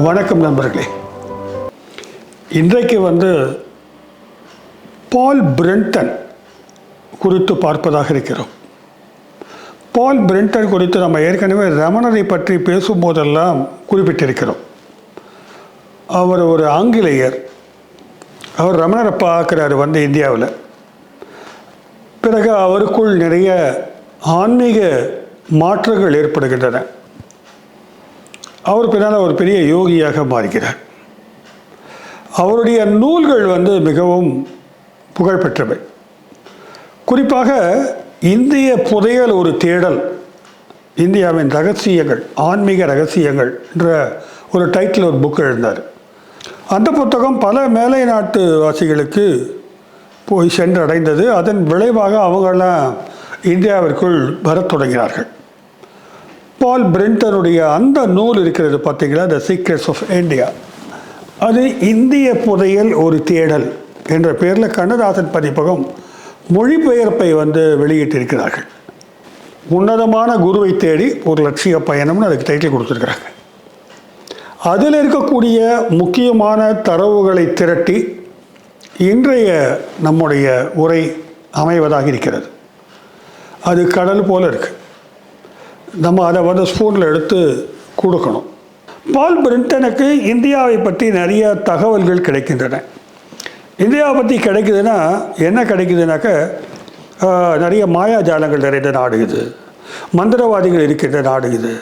வணக்கம் நண்பர்களே. இன்றைக்கு பால் பிரெண்டன் குறித்து பார்ப்பதாக இருக்கிறோம். பால் பிரெண்டன் குறித்து நம்ம ஏற்கனவே ரமணரை பற்றி பேசும்போதெல்லாம் குறிப்பிட்டிருக்கிறோம். அவர் ஒரு ஆங்கிலேயர். அவர் ரமணரை பார்க்குறாரு இந்தியாவில். பிறகு அவருக்குள் நிறைய ஆன்மீக மாற்றங்கள் ஏற்படுகின்றன. அவர் பின்னால் ஒரு பெரிய யோகியாக மாறுகிறார். அவருடைய நூல்கள் மிகவும் புகழ்பெற்றவை. குறிப்பாக இந்திய புதையல் ஒரு தேடல், இந்தியாவின் ரகசியங்கள், ஆன்மீக ரகசியங்கள் என்ற ஒரு டைட்டில் ஒரு புக் எழுதினார். அந்த புத்தகம் பல மேலை நாட்டு வாசிகளுக்கு போய் சென்றடைந்தது. அதன் விளைவாக அவங்களாம் இந்தியாவிற்குள் வரத் தொடங்கினார்கள். பால் பிரெண்டனுடைய அந்த நூல் இருக்கிறது பார்த்தீங்களா, த சீக்ரெட்ஸ் ஆஃப் இந்தியா, அது இந்திய புதையல் ஒரு தேடல் என்ற பெயரில் கண்ணதாசன் பதிப்பகம் மொழிபெயர்ப்பை வெளியிட்டிருக்கிறார்கள். உன்னதமான குருவை தேடி ஒரு லட்சிய பயணம்னு அதுக்கு டைட்டில் கொடுத்துருக்குறாங்க. அதில் இருக்கக்கூடிய முக்கியமான தரவுகளை திரட்டி இன்றைய நம்முடைய உரை அமைவதாக இருக்கிறது. அது கடல் போல இருக்குது. நம்ம அதை ஸ்பூனில் எடுத்து கொடுக்கணும். பால் பிரெண்டனுக்கு இந்தியாவை பற்றி நிறைய தகவல்கள் கிடைக்கின்றன. இந்தியாவை பற்றி கிடைக்குதுன்னா என்ன கிடைக்குதுனாக்க, நிறைய மாயாஜாலங்கள் நிறைந்த நாடு இது, மந்திரவாதிகள் இருக்கின்ற நாடு இது,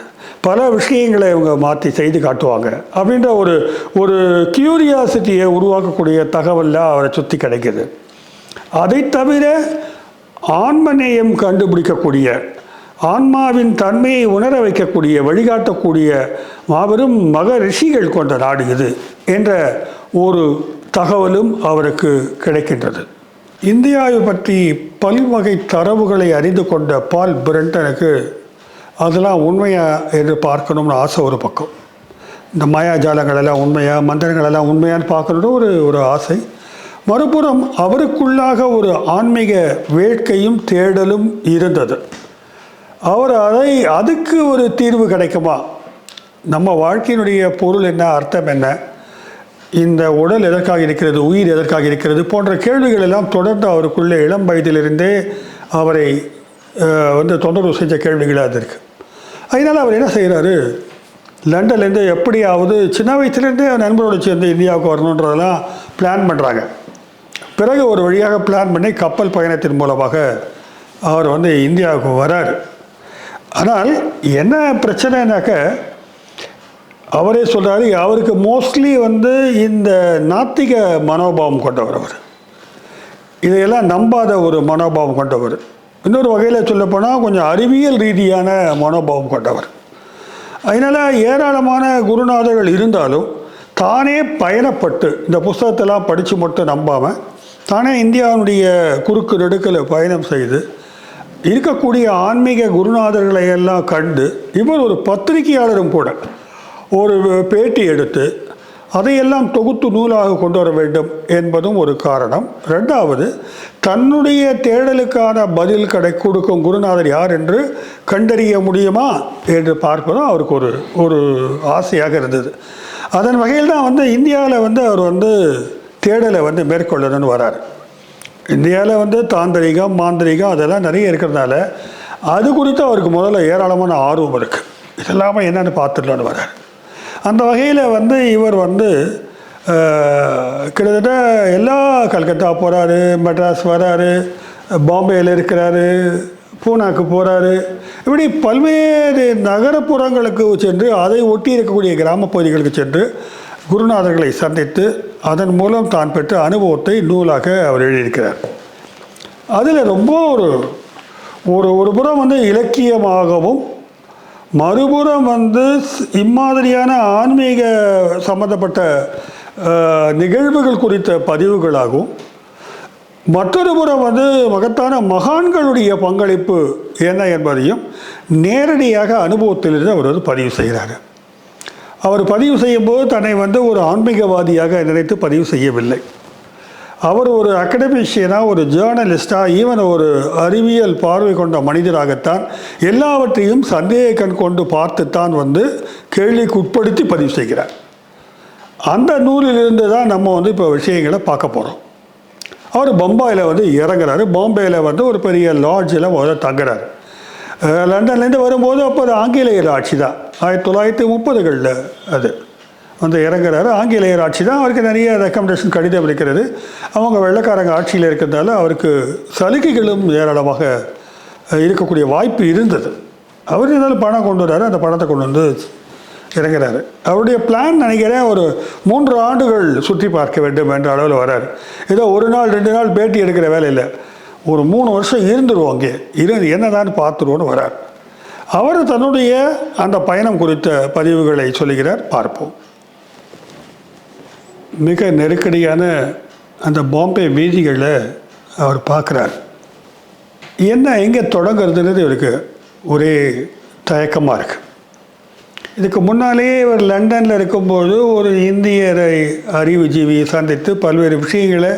பல விஷயங்களை இவங்க மாற்றி செய்து காட்டுவாங்க அப்படின்ற ஒரு கியூரியாசிட்டியை உருவாக்கக்கூடிய தகவல்லாம் அவரை சுற்றி கிடைக்கிது. அதை தவிர ஆன்மநேயம் கண்டுபிடிக்கக்கூடிய, ஆன்மாவின் தன்மையை உணர வைக்கக்கூடிய, வழிகாட்டக்கூடிய மாபெரும் ரிஷிகள் கொண்ட நாடு இது என்ற ஒரு தகவலும் அவருக்கு கிடைக்கின்றது. இந்தியாவை பற்றி பல்வகை தரவுகளை அறிந்து கொண்ட பால் பிரெண்டனுக்கு அதெல்லாம் உண்மையா என்று பார்க்கணும்னு ஆசை ஒரு பக்கம். இந்த மாயாஜாலங்களெல்லாம் உண்மையா, மந்திரங்களெல்லாம் உண்மையான்னு பார்க்கணுன்னு ஒரு ஆசை. மறுபுறம் அவருக்குள்ளாக ஒரு ஆன்மீக வேட்கையும் தேடலும் இருந்தது. அவர் அதுக்கு ஒரு தீர்வு கிடைக்குமா, நம்ம வாழ்க்கையினுடைய பொருள் என்ன, அர்த்தம் என்ன, இந்த உடல் எதற்காக இருக்கிறது, உயிர் எதற்காக இருக்கிறது போன்ற கேள்விகள் எல்லாம் தொடர்ந்து அவருக்குள்ளே இளம் வயதிலிருந்தே அவரை தொந்தரவு செஞ்ச கேள்விகளாக அது இருக்குது. அதனால் அவர் என்ன செய்கிறாரு, லண்டன்லேருந்து எப்படியாவது சின்ன வயசுலேருந்தே நண்பரோடு சேர்ந்து இந்தியாவுக்கு வரணுன்றதெல்லாம் பிளான் பண்ணுறாங்க. பிறகு ஒரு வழியாக பிளான் பண்ணி கப்பல் பயணத்தின் மூலமாக அவர் இந்தியாவுக்கு வராரு. ஆனால் என்ன பிரச்சனைனாக்க, அவரே சொல்கிறாரு, அவருக்கு மோஸ்ட்லி இந்த நாத்திக மனோபாவம் கொண்டவர். அவர் இதையெல்லாம் நம்பாத ஒரு மனோபாவம் கொண்டவர். இன்னொரு வகையில் சொல்லப்போனால் கொஞ்சம் அறிவியல் ரீதியான மனோபாவம் கொண்டவர். அதனால் ஏராளமான குருநாதர்கள் இருந்தாலும் தானே பயணப்பட்டு இந்த புஸ்தகத்தெல்லாம் படித்து மட்டும் நம்பாமல் தானே இந்தியாவுடைய குறுக்கு நெடுக்கில் பயணம் செய்து இருக்கக்கூடிய ஆன்மீக குருநாதர்களை எல்லாம் கண்டு, இவர் ஒரு பத்திரிகையாளரும் கூட, ஒரு பேட்டி எடுத்து அதையெல்லாம் தொகுத்து நூலாக கொண்டு வர வேண்டும் என்பதும் ஒரு காரணம். ரெண்டாவது, தன்னுடைய தேடலுக்கான பதில் கொடுக்கும் குருநாதர் யார் என்று கண்டறிய முடியுமா என்று பார்ப்பதும் அவருக்கு ஒரு ஆசையாக இருந்தது. அதன் வகையில் தான் இந்தியாவில் அவர் தேடலை மேற்கொள்ளணும்னு வரார். இந்தியாவில் தாந்திரிகம், மாந்திரிகம் அதெல்லாம் நிறைய இருக்கிறதுனால அது குறித்து அவருக்கு முதல்ல ஏராளமான ஆர்வம் இருக்குது. இதெல்லாமல் என்னென்னு பார்த்துடலான்னு வரார். அந்த வகையில் இவர் கிட்டத்தட்ட எல்லா கல்கத்தா போகிறாரு, மெட்ராஸ் வராரு, பாம்பேயில் இருக்கிறாரு, பூனாக்கு போகிறாரு. இப்படி பல்வேறு நகரப்புறங்களுக்கு சென்று அதை ஒட்டி இருக்கக்கூடிய கிராம பகுதிகளுக்கு சென்று குருநாதர்களை சந்தித்து அதன் மூலம் தான் பெற்ற அனுபவத்தை நூலாக அவர் எழுதியிருக்கிறார். அதில் ரொம்ப ஒரு புறம் இலக்கியமாகவும், மறுபுறம் இம்மாதிரியான ஆன்மீக சம்பந்தப்பட்ட நிகழ்வுகள் குறித்த பதிவுகளாகவும், மற்றொரு புறம் மகத்தான மகான்களுடைய பங்களிப்பு என்ன என்பதையும் நேரடியாக அனுபவத்திலிருந்து அவர் பதிவு செய்கிறார். அவர் பதிவு செய்யும்போது தன்னை ஒரு ஆன்மீகவாதியாக நினைத்து பதிவு செய்யவில்லை. அவர் ஒரு அகடமிஷியனாக, ஒரு ஜேர்னலிஸ்டாக, ஈவன் ஒரு அறிவியல் பார்வை கொண்ட மனிதராகத்தான் எல்லாவற்றையும் சந்தேக கண் கொண்டு பார்த்துத்தான் கேள்விக்கு உட்படுத்தி பதிவு செய்கிறார். அந்த நூலிலிருந்து தான் நம்ம வந்து இப்போ விஷயங்களை பார்க்க போகிறோம். அவர் பம்பாயில் வந்து இறங்குறாரு. பாம்பேயில் வந்து ஒரு பெரிய லாட்ஜில் முதல்ல தங்குறாரு. லண்டன்லேருந்து வரும்போது அப்போ அது ஆங்கிலேயர் ஆட்சி தான். 1930களில் அது வந்து இறங்குறாரு. ஆங்கிலேயர் ஆட்சி தான். அவருக்கு நிறைய ரெக்கமெண்டேஷன் கடிதம் இருக்கிறது. அவங்க வெள்ளைக்காரங்க ஆட்சியில் இருக்கிறதால அவருக்கு சலுகைகளும் ஏராளமாக இருக்கக்கூடிய வாய்ப்பு இருந்தது. அவர் இருந்தாலும் பணம் கொண்டு வர்றாரு. அந்த பணத்தை கொண்டு வந்து இறங்குறாரு. அவருடைய பிளான் நினைக்கிறேன் ஒரு 3 ஆண்டுகள் சுற்றி பார்க்க வேண்டும் என்ற அளவில் வர்றாரு. ஏதோ 1 நாள் 2 நாள் பேட்டி எடுக்கிற வேலை இல்லை. ஒரு 3 வருஷம் இருந்துருவோம், அங்கே இருந்து என்னதான் பார்த்துருவோன்னு வரார். அவர் தன்னுடைய அந்த பயணம் குறித்த பதிவுகளை சொல்லுகிறார், பார்ப்போம். மிக நெருக்கடியான அந்த பாம்பே வீதிகளை அவர் பார்க்குறார். என்ன எங்கே தொடங்குறதுன்றது இவருக்கு ஒரே தயக்கமாக இருக்குது. இதுக்கு முன்னாலே இவர் லண்டனில் இருக்கும்போது ஒரு இந்தியரை அறிவுஜீவியை சந்தித்து பல்வேறு விஷயங்களை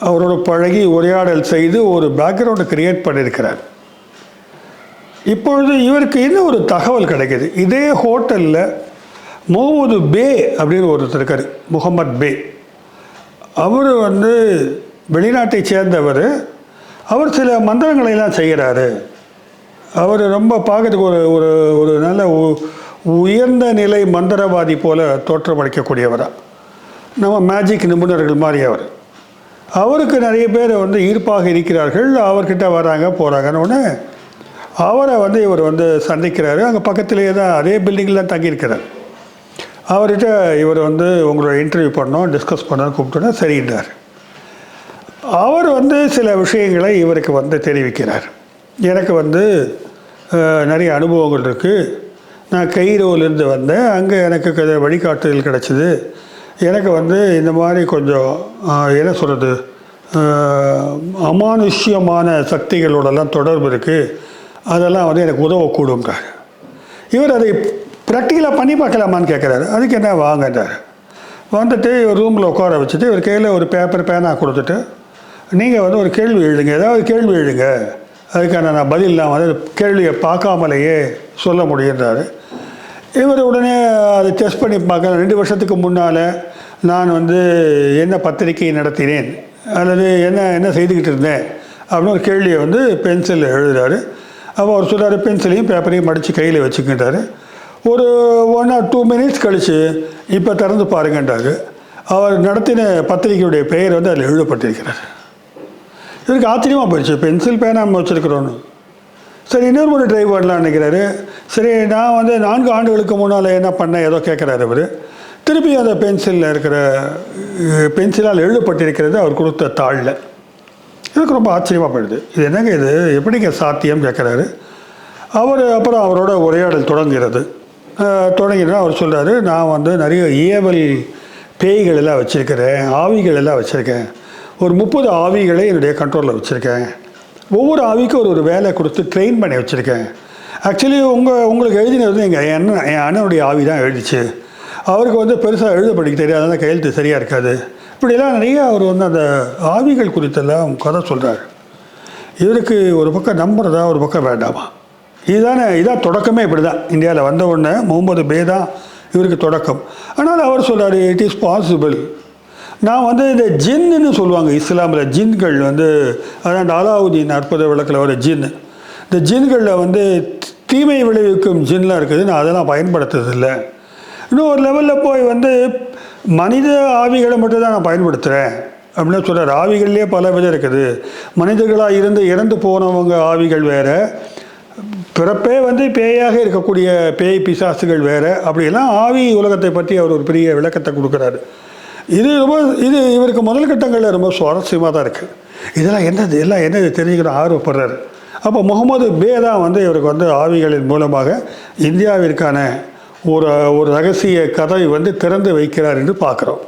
அவரோட பழகி உரையாடல் செய்து ஒரு பேக்ரவுண்டை கிரியேட் பண்ணியிருக்கிறார். இப்பொழுது இவருக்கு இன்னும் ஒரு தகவல் கிடைக்கிது. இதே ஹோட்டலில் முகமது பே அப்படின்னு ஒருத்தர் இருக்கார், முகமது பே. அவர் வந்து வெளிநாட்டை சேர்ந்தவர். அவர் சில மந்திரங்களையெல்லாம் செய்கிறாரு. அவர் ரொம்ப பார்க்கறதுக்கு ஒரு ஒரு ஒரு நல்ல உயர்ந்த நிலை மந்திரவாதி போல தோற்றமளிக்கக்கூடியவராக, நம்ம மேஜிக் நிபுணர்கள் மாதிரி அவர். அவருக்கு நிறைய பேர் வந்து ஈர்ப்பாக இருக்கிறார்கள். அவர்கிட்ட வராங்க போகிறாங்கன்னு ஒன்று அவரை வந்து இவர் வந்து சந்திக்கிறாரு. அங்கே பக்கத்துலேயே தான் அதே பில்டிங்கில் தான் தங்கியிருக்கிறார். அவர்கிட்ட இவர் வந்து உங்களோட இன்டர்வியூ பண்ணோம், டிஸ்கஸ் பண்ணோன்னு கூப்பிட்டோன்னா சரின்றார். அவர் வந்து சில விஷயங்களை இவருக்கு வந்து தெரிவிக்கிறார். எனக்கு வந்து நிறைய அனுபவங்கள் இருக்குது. நான் கைரோலேருந்து வந்தேன். அங்கே எனக்கு வழிகாட்டுதல் கிடச்சிது. எனக்கு வந்து இந்த மாதிரி கொஞ்சம் என்ன சொல்கிறது, அமானுஷ்யமான சக்திகளோடலாம் தொடர்பு இருக்குது. அதெல்லாம் வந்து எனக்கு உதவக்கூடுங்கிறார். இவர் அதை ப்ராக்டிக்கலாக பண்ணி பார்க்கலாமான்னு கேட்குறாரு. அதுக்கு என்ன வாங்கன்றார். வந்துட்டு இவர் ரூமில் உட்கார வச்சுட்டு இவர் கையில் ஒரு பேனா கொடுத்துட்டு, நீங்கள் வந்து ஒரு கேள்வி எழுதுங்க, ஏதாவது கேள்வி எழுதுங்க, அதுக்கான நான் பதில் நான் வந்து கேள்வியை பார்க்காமலேயே சொல்ல முடியுன்றாரு. இவர் உடனே அதை டெஸ்ட் பண்ணி பார்க்க, 2 வருஷத்துக்கு முன்னால் நான் வந்து என்ன பத்திரிகை நடத்தினேன் அல்லது என்ன செய்துக்கிட்டு இருந்தேன் அப்படின்னு ஒரு கேள்வியை வந்து பென்சிலில் எழுதுகிறாரு. அப்போ அவர் சொல்கிறார், பென்சிலையும் பேப்பரையும் மடித்து கையில் வச்சுக்கிட்டாரு. ஒரு 1 or 2 minutes கழித்து இப்போ திறந்து பாருங்கன்றாரு. அவர் நடத்தின பத்திரிகையுடைய பெயர் வந்து அதில் எழுதப்பட்டிருக்கிறார். இவருக்கு ஆச்சரியமாக போயிடுச்சு, பென்சில் பேனா நம்ம வச்சுருக்கிறோன்னு. சரி, இன்னொரு முறை ட்ரை பண்ணலான்னு நினைக்கிறாரு. சரி, நான் வந்து 4 ஆண்டுகளுக்கு முன்னால் என்ன பண்ணேன் ஏதோ கேட்குறாரு அவர். திருப்பி அந்த பென்சிலில் இருக்கிற பென்சிலால் எழுதப்பட்டிருக்கிறது அவர் கொடுத்த தாளில். எனக்கு ரொம்ப ஆச்சரியமாக போயிடுது. இது என்னங்க, இது எப்படிங்க சாத்தியம் கேட்குறாரு. அப்புறம் அவரோட உரையாடல் தொடங்கினா அவர் சொல்கிறாரு, நான் வந்து நிறைய ஏவல் பேய்கள் எல்லாம் வச்சுருக்கிறேன், ஆவிகள் எல்லாம் வச்சுருக்கேன். ஒரு 30 ஆவிகளை என்னுடைய கண்ட்ரோலில் வச்சுருக்கேன். ஒவ்வொரு ஆவிக்கும் ஒரு வேலை கொடுத்து ட்ரெயின் பண்ணி வச்சுருக்கேன். ஆக்சுவலி உங்களுக்கு எழுதினது என் அண்ணனுடைய ஆவி தான் எழுதிச்சு. அவருக்கு வந்து பெருசாக எழுத படிக்க தெரியாது, அதனால் கையெழுத்து சரியாக இருக்காது. இப்படிலாம் நிறைய அவர் வந்து அந்த ஆவிகள் குறித்தெல்லாம் கதை சொல்கிறார். இவருக்கு ஒரு பக்கம் நம்புறதா ஒரு பக்கம் வேண்டாமா? இதான் தொடக்கமே. இப்படி தான் இந்தியாவில் வந்த உடனே முகமது பே தான் இவருக்கு தொடக்கம். ஆனால் அவர் சொல்கிறார், இட் இஸ் பாசிபிள். நான் வந்து இந்த ஜின்னு சொல்லுவாங்க இஸ்லாமில், ஜின்கள் வந்து அதான் அலாவுதீன் அற்புத விளக்கில் வர ஜின்னு. இந்த ஜின்களில் வந்து தீமை விளைவிக்கும் ஜின்லாம் இருக்குது. நான் அதெல்லாம் பயன்படுத்துறதில்லை. இன்னும் ஒரு லெவலில் போய் வந்து மனித ஆவிகளை மட்டும் தான் நான் பயன்படுத்துகிறேன் அப்படின்னு சொல்கிறார். ஆவிகள்லேயே பல விதம் இருக்குது. மனிதர்களாக இருந்து இறந்து போனவங்க ஆவிகள் வேறு, பிறப்பே வந்து பேயாக இருக்கக்கூடிய பேய் பிசாசுகள் வேறு. அப்படியெல்லாம் ஆவி உலகத்தை பற்றி அவர் ஒரு பெரிய விளக்கத்தை கொடுக்குறாரு. இது இவருக்கு முதல் கட்டங்களில் ரொம்ப சுவாரஸ்யமாக தான் இருக்குது. இதெல்லாம் என்னது தெரிஞ்சுக்கிற ஆர்வப்படுறாரு. அப்போ முகமது பே தான் வந்து இவருக்கு வந்து ஆவிகளின் மூலமாக இந்தியாவிற்கான ஒரு ரகசிய கதை வந்து திறந்து வைக்கிறார் என்று பார்க்குறோம்.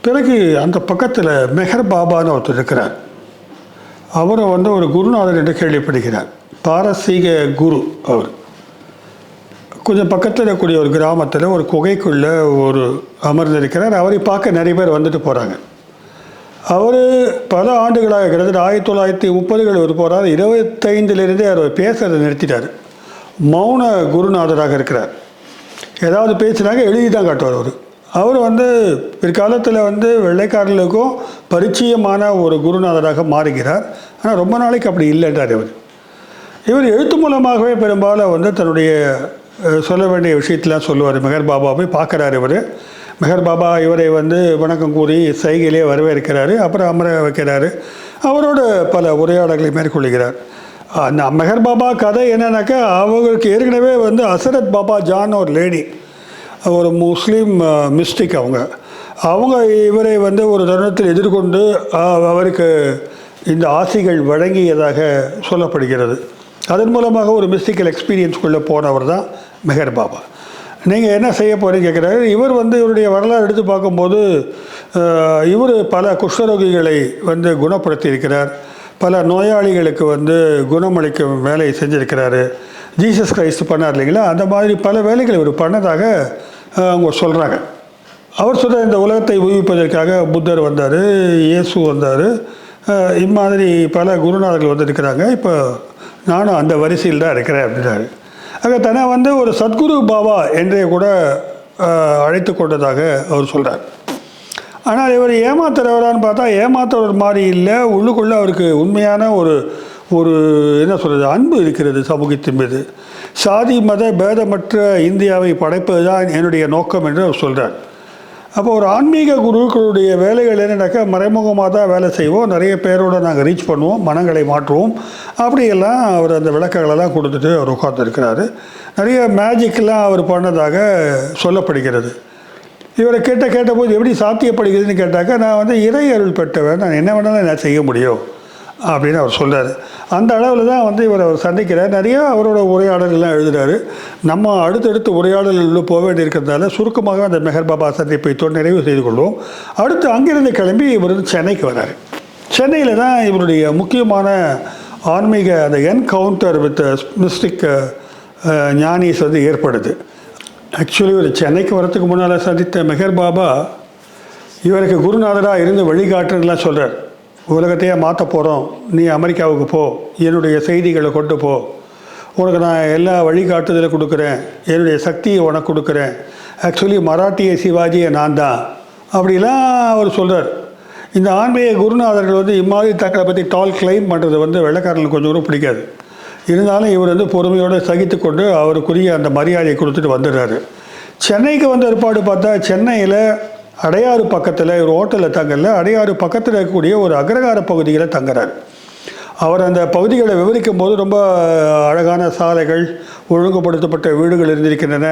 பிறகு அந்த பக்கத்தில் மெஹர் பாபான்னு ஒருத்தர் இருக்கிறார். அவரும் வந்து ஒரு குருநாதர் என்று கேள்விப்படுகிறார். பாரசீக குரு. அவர் கொஞ்சம் பக்கத்தில் இருக்கக்கூடிய ஒரு கிராமத்தில் ஒரு குகைக்குள்ளே அமர்ந்திருக்கிறார். அவரை பார்க்க நிறைய பேர் வந்துட்டு போகிறாங்க. அவர் பல ஆண்டுகளாக கிட்டத்தட்ட 1930கள் ஒரு போகிறார். 25லேருந்தே அவர் பேசுகிறத நிறுத்திட்டார். மௌன குருநாதராக இருக்கிறார். ஏதாவது பேசுனாங்க எழுதி தான் காட்டுவார் அவர். அவர் வந்து பிற்காலத்தில் வந்து வெள்ளைக்காரர்களுக்கும் பரிச்சயமான ஒரு குருநாதராக மாறுகிறார். ஆனால் ரொம்ப நாளைக்கு அப்படி இல்லைன்றார் இவர் எழுத்து மூலமாகவே பெரும்பாலும் வந்து தன்னுடைய சொல்ல வேண்டிய விஷயத்தெலாம் சொல்லுவார். மெஹர் பாபாவை பார்க்குறாரு இவர். மெஹர் பாபா இவரை வந்து வணக்கம் கூறி சைகையிலே வரவேற்கிறாரு. அப்புறம் அமர வைக்கிறாரு. அவரோட பல உரையாடல்களை மேற்கொள்கிறார். அந்த மெஹர் பாபா கதை என்னன்னாக்கா, அவங்களுக்கு ஏற்கனவே வந்து அசரத் பாபா ஜான் ஒரு லேடி, ஒரு முஸ்லீம் மிஸ்டிக், அவங்க இவரை வந்து ஒரு தருணத்தில் எதிர்கொண்டு அவருக்கு இந்த ஆசைகள் வழங்கியதாக சொல்லப்படுகிறது. அதன் மூலமாக ஒரு மிஸ்டிக்கல் எக்ஸ்பீரியன்ஸ்குள்ளே போனவர் தான் மெஹர் பாபா. நீங்கள் என்ன செய்ய போகிறீங்க கேட்குறாரு. இவர் வந்து இவருடைய வரலாறு எடுத்து பார்க்கும்போது இவர் பல குஷ்டரோகிகளை வந்து குணப்படுத்தி இருக்கிறார். பல நோயாளிகளுக்கு வந்து குணமளிக்கும் வேலையை செஞ்சுருக்கிறாரு. ஜீசஸ் கிரைஸ்ட் பண்ணார் இல்லைங்களா, அந்த மாதிரி பல வேலைகளை இவர் பண்ணதாக அவங்க சொல்கிறாங்க. அவர் சொல்கிற இந்த உலகத்தை ஊக்குவிப்பதற்காக புத்தர் வந்தார், இயேசு வந்தார், இம்மாதிரி பல குருநாதர்கள் வந்திருக்கிறாங்க. இப்போ நானும் அந்த வரிசையில் தான் இருக்கிறேன் அப்படின்னாரு. ஆக தன்னை வந்து ஒரு சத்குரு பாபா என்றே கூட அழைத்து கொண்டதாக அவர் சொல்கிறார். ஆனால் இவர் ஏமாத்துறவரான்னு பார்த்தா ஏமாத்துறவர் மாதிரி இல்லை. உள்ளுக்குள்ளே அவருக்கு உண்மையான ஒரு என்ன சொல்கிறது, அன்பு இருக்கிறது சமூகத்தின் மீது. சாதி மத பேதமற்ற இந்தியாவை படைப்பது தான் என்னுடைய நோக்கம் என்று அவர் சொல்கிறார். அப்போ ஒரு ஆன்மீக குருக்களுடைய வேலைகள் என்னன்னாக்கா, மறைமுகமாக தான் வேலை செய்வோம், நிறைய பேரோடு நாங்கள் ரீச் பண்ணுவோம், மனங்களை மாற்றுவோம், அப்படியெல்லாம் அவர் அந்த விளக்கங்களெல்லாம் கொடுத்துட்டு அவர் உட்கார்ந்துருக்கிறாரு. நிறைய மேஜிக்கெலாம் அவர் பண்ணதாக சொல்லப்படுகிறது. இவரை கேட்டபோது எப்படி சாத்தியப்படுகிறதுன்னு கேட்டாக்கா, நான் வந்து இறை அருள் பெற்றவன், நான் என்ன வேணாலும் நான் செய்ய முடியும் அப்படின்னு அவர் சொல்கிறார். அந்த அளவில் தான் வந்து இவர் சந்திக்கிறார். நிறையா அவரோட உரையாடல்கள்லாம் எழுதுகிறாரு. நம்ம அடுத்தடுத்து உரையாடல்களில் போக வேண்டியிருக்கிறதால சுருக்கமாக அந்த மெஹர் பாபா சந்திப்பை நிறைவு செய்து கொள்வோம். அடுத்து அங்கிருந்து கிளம்பி இவர் சென்னைக்கு வரார். சென்னையில் தான் இவருடைய முக்கியமான ஆன்மீக அந்த என்கவுண்டர் வித் மிஸ்டிக் ஞானிஸ் வந்து ஏற்படுது. ஆக்சுவலி இவர் சென்னைக்கு வரத்துக்கு முன்னால் சந்தித்த மெஹர் பாபா இவருக்கு குருநாதராக இருந்து வழிகாட்டுலாம் சொல்கிறார். உலகத்தையே மாற்ற போகிறோம், நீ அமெரிக்காவுக்கு போ, என்னுடைய செய்திகளை கொண்டு போ, உனக்கு நான் எல்லா வழிகாட்டுதலை கொடுக்குறேன், என்னுடைய சக்தியை உனக்கு கொடுக்குறேன், ஆக்சுவலி மராட்டிய சிவாஜியை நான் தான் அப்படிலாம் அவர் சொல்கிறார். இந்த ஆன்மீக குருநாதர்கள் வந்து இம்மாதிரி தக்களை பற்றி கிளைம் பண்ணுறது வந்து வெள்ளைக்காரர்களுக்கு கொஞ்சம் கூட பிடிக்காது. இருந்தாலும் இவர் வந்து பொறுமையோடு சகித்து கொண்டு அவருக்குரிய அந்த மரியாதையை கொடுத்துட்டு வந்துடுறாரு. சென்னைக்கு வந்த ஏற்பாடு பார்த்தா, சென்னையில் அடையாறு பக்கத்தில் ஒரு ஹோட்டலில் தங்கல, அடையாறு பக்கத்தில் இருக்கக்கூடிய ஒரு அக்ரகார பகுதியில் தங்குறார். அவர் அந்த பகுதிகளை விவரிக்கும் போது ரொம்ப அழகான சாலைகள், ஒழுங்குபடுத்தப்பட்ட வீடுகள் இருந்திருக்கின்றன.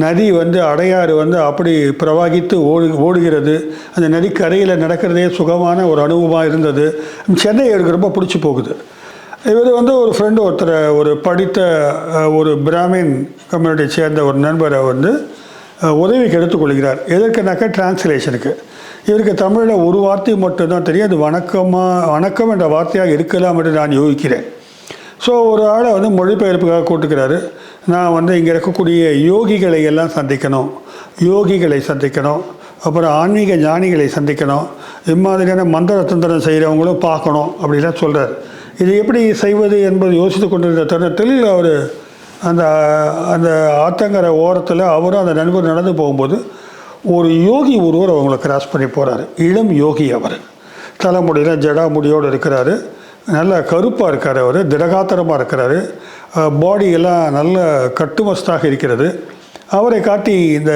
நதி வந்து அடையாறு வந்து அப்படி பிரவாகித்து ஓடுகிறது. அந்த நதிக்கரையில் நடக்கிறதே சுகமான ஒரு அனுபவமாக இருந்தது. சென்னை எனக்கு ரொம்ப பிடிச்சி போகுது. இவர் வந்து ஒரு ஃப்ரெண்டு ஒரு படித்த ஒரு பிராமின் கம்யூனிட்டியை சேர்ந்த ஒரு நண்பரை வந்து உதவிக்கு எடுத்துக்கொள்கிறார். எதற்குனாக்கா டிரான்ஸ்லேஷனுக்கு. இவருக்கு தமிழில் ஒரு வார்த்தை மட்டும்தான் தெரியும். அது வணக்கம் என்ற வார்த்தையாக இருக்கலாம் என்று நான் யோசிக்கிறேன். ஸோ ஒரு ஆளை வந்து மொழிபெயர்ப்புக்காக கூட்டுக்கிறாரு. நான் வந்து இங்கே இருக்கக்கூடிய யோகிகளை எல்லாம் சந்திக்கணும், அப்புறம் ஆன்மீக ஞானிகளை சந்திக்கணும், இம்மாதிரியான மந்திர தந்திரம் செய்கிறவங்களும் பார்க்கணும் அப்படிலாம் சொல்கிறார். இது எப்படி செய்வது என்பது யோசித்து கொண்டிருந்த தருணத்தில் அவர் அந்த ஆத்தங்கரை ஓரத்தில் அவரும் அந்த நண்பர் நடந்து போகும்போது ஒரு யோகி ஒருவர் அவங்கள கிராஸ் பண்ணி போகிறாரு. இளம் யோகி. அவர் தலைமுடியில் ஜடா முடியோடு இருக்கிறாரு. நல்ல கருப்பாக இருக்கார். அவர் திடகாத்திரமாக இருக்கிறாரு. பாடியெல்லாம் நல்ல கட்டுமஸ்தாக இருக்கிறது. அவரை காட்டி இந்த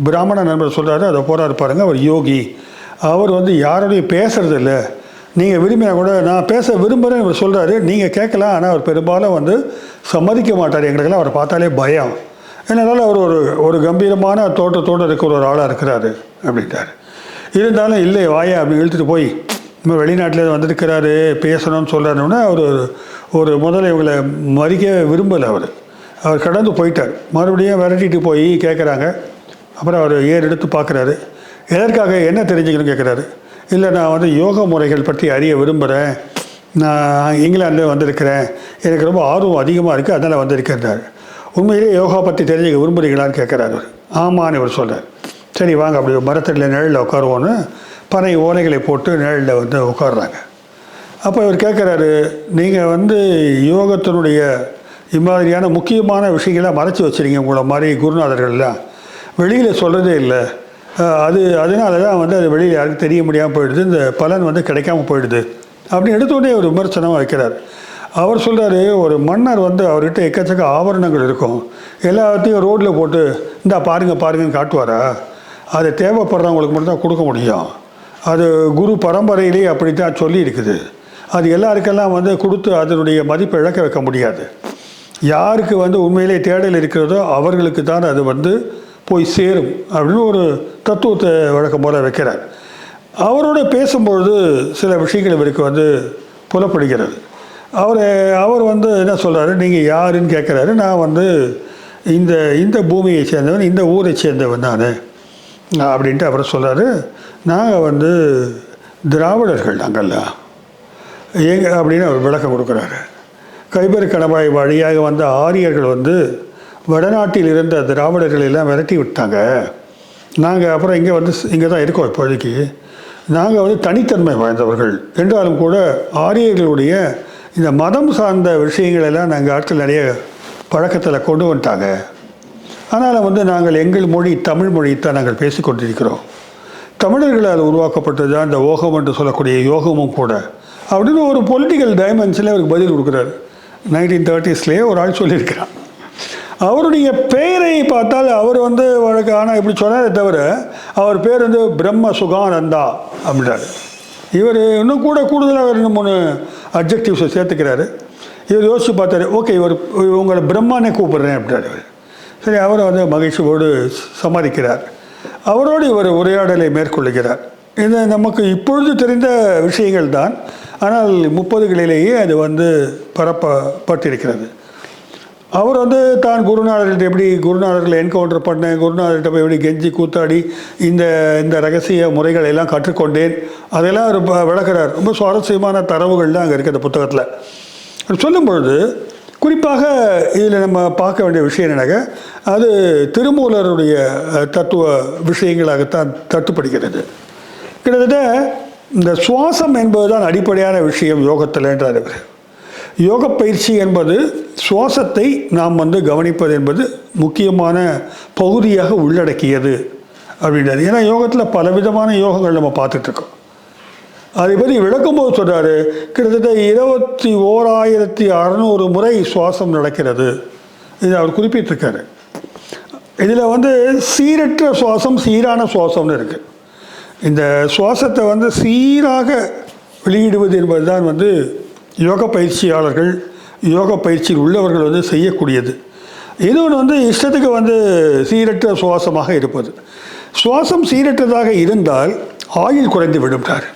பிராமண நண்பர் சொல்கிறாரு, அதை போகிறாரு பாருங்கள், அவர் யோகி. அவர் வந்து யாரோடையும் பேசுறது இல்லை, நீங்கள் விரும்பினா கூட நான் பேச விரும்புகிறேன்னு இவர் சொல்கிறாரு. நீங்கள் கேட்கலாம், ஆனால் அவர் பெரும்பாலும் வந்து சம்மதிக்க மாட்டார். எங்களுக்கெல்லாம் அவர் பார்த்தாலே பயம். அதனால் அவர் ஒரு கம்பீரமான தோட்டத்தோடு இருக்கிற ஒரு ஆளாக இருக்கிறாரு அப்படின்ட்டார். இருந்தாலும் இல்லை வாயா அப்படின்னு இழுத்துட்டு போய் இன்னும் வெளிநாட்டில் வந்திருக்கிறாரு பேசணும்னு சொல்கிறாருன்னா ஒரு முதல்ல இவங்களை மறிக்க விரும்பலை. அவர் கடந்து போயிட்டார். மறுபடியும் விரட்டிட்டு போய் கேட்குறாங்க. அப்புறம் அவர் எடுத்து பார்க்குறாரு. எதற்காக என்ன தெரிஞ்சுக்கணும்னு கேட்குறாரு. இல்லை, நான் வந்து யோக முறைகள் பற்றி அறிய விரும்புகிறேன், நான் இங்கிலாந்து வந்திருக்கிறேன், எனக்கு ரொம்ப ஆர்வம் அதிகமாக இருக்குது, அதனால் வந்திருக்கிறார். உண்மையிலேயே யோகா பற்றி தெரிஞ்சுக்க விரும்புகிறீங்களான்னு கேட்குறாரு. ஆமான்னு இவர் சொல்கிறார். சரி வாங்க அப்படி மரத்தடியில் நிழலில் உட்காருவோன்னு பனை ஓலைகளை போட்டு நிழலில் வந்து உட்காடுறாங்க. அப்போ இவர் கேட்குறாரு, நீங்கள் வந்து யோகத்தினுடைய இம்மாதிரியான முக்கியமான விஷயங்களாக மறைச்சி வச்சுருங்க, உங்களை மாதிரி குருநாதர்கள்லாம், வெளியில் சொல்கிறதே இல்லை. அதனால தான் வந்து அது வெளியில் யாருக்கும் தெரிய முடியாமல் போயிடுது, இந்த பலன் வந்து கிடைக்காம போயிடுது அப்படின்னு எடுத்தோடனே ஒரு விமர்சனம் வைக்கிறார். அவர் சொல்கிறாரு, ஒரு மன்னர் வந்து அவர்கிட்ட எக்கச்சக்க ஆபரணங்கள் இருக்கும், எல்லாத்தையும் ரோட்டில் போட்டு இந்தா பாருங்கன்னு காட்டுவாரா? அது தேவைப்படுறவங்களுக்கு மட்டும்தான் கொடுக்க முடியும். அது குரு பரம்பரையிலேயே அப்படி தான் சொல்லி இருக்குது. அது எல்லாருக்கெல்லாம் வந்து கொடுத்து அதனுடைய மதிப்பை இழக்க வைக்க முடியாது. யாருக்கு வந்து உண்மையிலே தேடல் இருக்கிறதோ அவர்களுக்கு தான் அது வந்து போய் சேரும் அப்படின்னு ஒரு தத்துவத்தை வழக்கம் போல வைக்கிறார். அவரோட பேசும்பொழுது சில விஷயங்கள் இவருக்கு வந்து புலப்படுகிறது. அவர் வந்து என்ன சொல்கிறாரு, நீங்கள் யாருன்னு கேட்குறாரு. நான் வந்து இந்த பூமியை சேர்ந்தவன், இந்த ஊரை சேர்ந்தவன் நான் அப்படின்ட்டு அவர் சொல்கிறாரு. நாங்கள் வந்து திராவிடர்கள் நாங்கள்லாம் அப்படின்னு அவர் விளக்கம் கொடுக்குறாரு. கைபர் கணவாய் வழியாக வந்த ஆரியர்கள் வந்து வடநாட்டில் இருந்த திராவிடர்கள் எல்லாம் விரட்டி விட்டாங்க. நாங்கள் அப்புறம் இங்கே தான் இருக்கோம். இப்போதைக்கு நாங்கள் வந்து தனித்தன்மை வாய்ந்தவர்கள் என்றாலும் கூட ஆரியர்களுடைய இந்த மதம் சார்ந்த விஷயங்களெல்லாம் நாங்கள் ஆட்கள் நிறைய பழக்கத்தில் கொண்டு வந்துட்டாங்க. ஆனால் வந்து நாங்கள் எங்கள் மொழி தமிழ் மொழித்தான் நாங்கள் பேசிக்கொண்டிருக்கிறோம். தமிழர்களால் உருவாக்கப்பட்டது தான் இந்த ஓகம் என்று சொல்லக்கூடிய யோகமும் கூட அப்படின்னு ஒரு பொலிட்டிக்கல் டைமென்ஷனில் அவருக்கு பதில் கொடுக்குறாரு. 1930s ஒரு ஆள் சொல்லியிருக்கிறான். அவருடைய பெயரை பார்த்தால் அவர் வந்து வழக்கு, ஆனால் இப்படி சொன்னாரே தவிர அவர் பேர் வந்து பிரம்ம சுகானந்தா அப்படின்றாரு. இவர் இன்னும் கூடுதலாக 2-3 அட்ஜெக்டிவ்ஸை சேர்த்துக்கிறாரு. இவர் யோசிச்சு பார்த்தாரு, ஓகே உங்களை பிரம்மானே கூப்பிடுறேன் அப்படின்றாரு. சரி, அவரை வந்து மகிழ்ச்சியோடு சமாளிக்கிறார். அவரோடு இவர் உரையாடலை மேற்கொள்ளுகிறார். இது நமக்கு இப்பொழுது தெரிந்த விஷயங்கள் தான், ஆனால் 30களிலேயே அது வந்து பரப்பப்பட்டிருக்கிறது. அவர் வந்து தான் குருநாதர்கிட்ட எப்படி குருநாதர்களை என்கவுண்டர் பண்ணேன், குருநாதர்கிட்ட போய் எப்படி கெஞ்சி கூத்தாடி இந்த ரகசிய முறைகளை எல்லாம் கற்றுக்கொண்டேன், அதெல்லாம் அவர் விளக்குறார். ரொம்ப சுவாரஸ்யமான தரவுகள் தான் அங்கே இருக்குது அந்த புத்தகத்தில். சொல்லும் பொழுது குறிப்பாக இதில் நம்ம பார்க்க வேண்டிய விஷயம் என்னங்க, அது திருமூலருடைய தத்துவ விஷயங்களாகத்தான் தட்டுப்படுகிறது. கிட்டத்தட்ட இந்த சுவாசம் என்பதுதான் அடிப்படையான விஷயம் யோகத்தில் என்றார் இவர். யோக பயிற்சி என்பது சுவாசத்தை நாம் வந்து கவனிப்பது என்பது முக்கியமான பகுதியாக உள்ளடக்கியது அப்படின்றார். ஏன்னா யோகத்தில் பலவிதமான யோகங்கள் நம்ம பார்த்துட்ருக்கோம். அதை பற்றி விளக்கும்போது சொல்கிறாரு, கிட்டத்தட்ட 21,600 முறை சுவாசம் நடக்கிறது. இது அவர் குறிப்பிட்டிருக்காரு. இதில் வந்து சீரற்ற சுவாசம், சீரான சுவாசம்னு இருக்குது. இந்த சுவாசத்தை வந்து சீராக வெளியிடுவது என்பது தான் வந்து யோக பயிற்சியாளர்கள், யோக பயிற்சியில் உள்ளவர்கள் வந்து செய்யக்கூடியது. இன்னொன்று வந்து இஷ்டத்துக்கு வந்து சீரற்ற சுவாசமாக இருப்பது. சுவாசம் சீரற்றதாக இருந்தால் ஆயுள் குறைந்து விடும்ட்டார்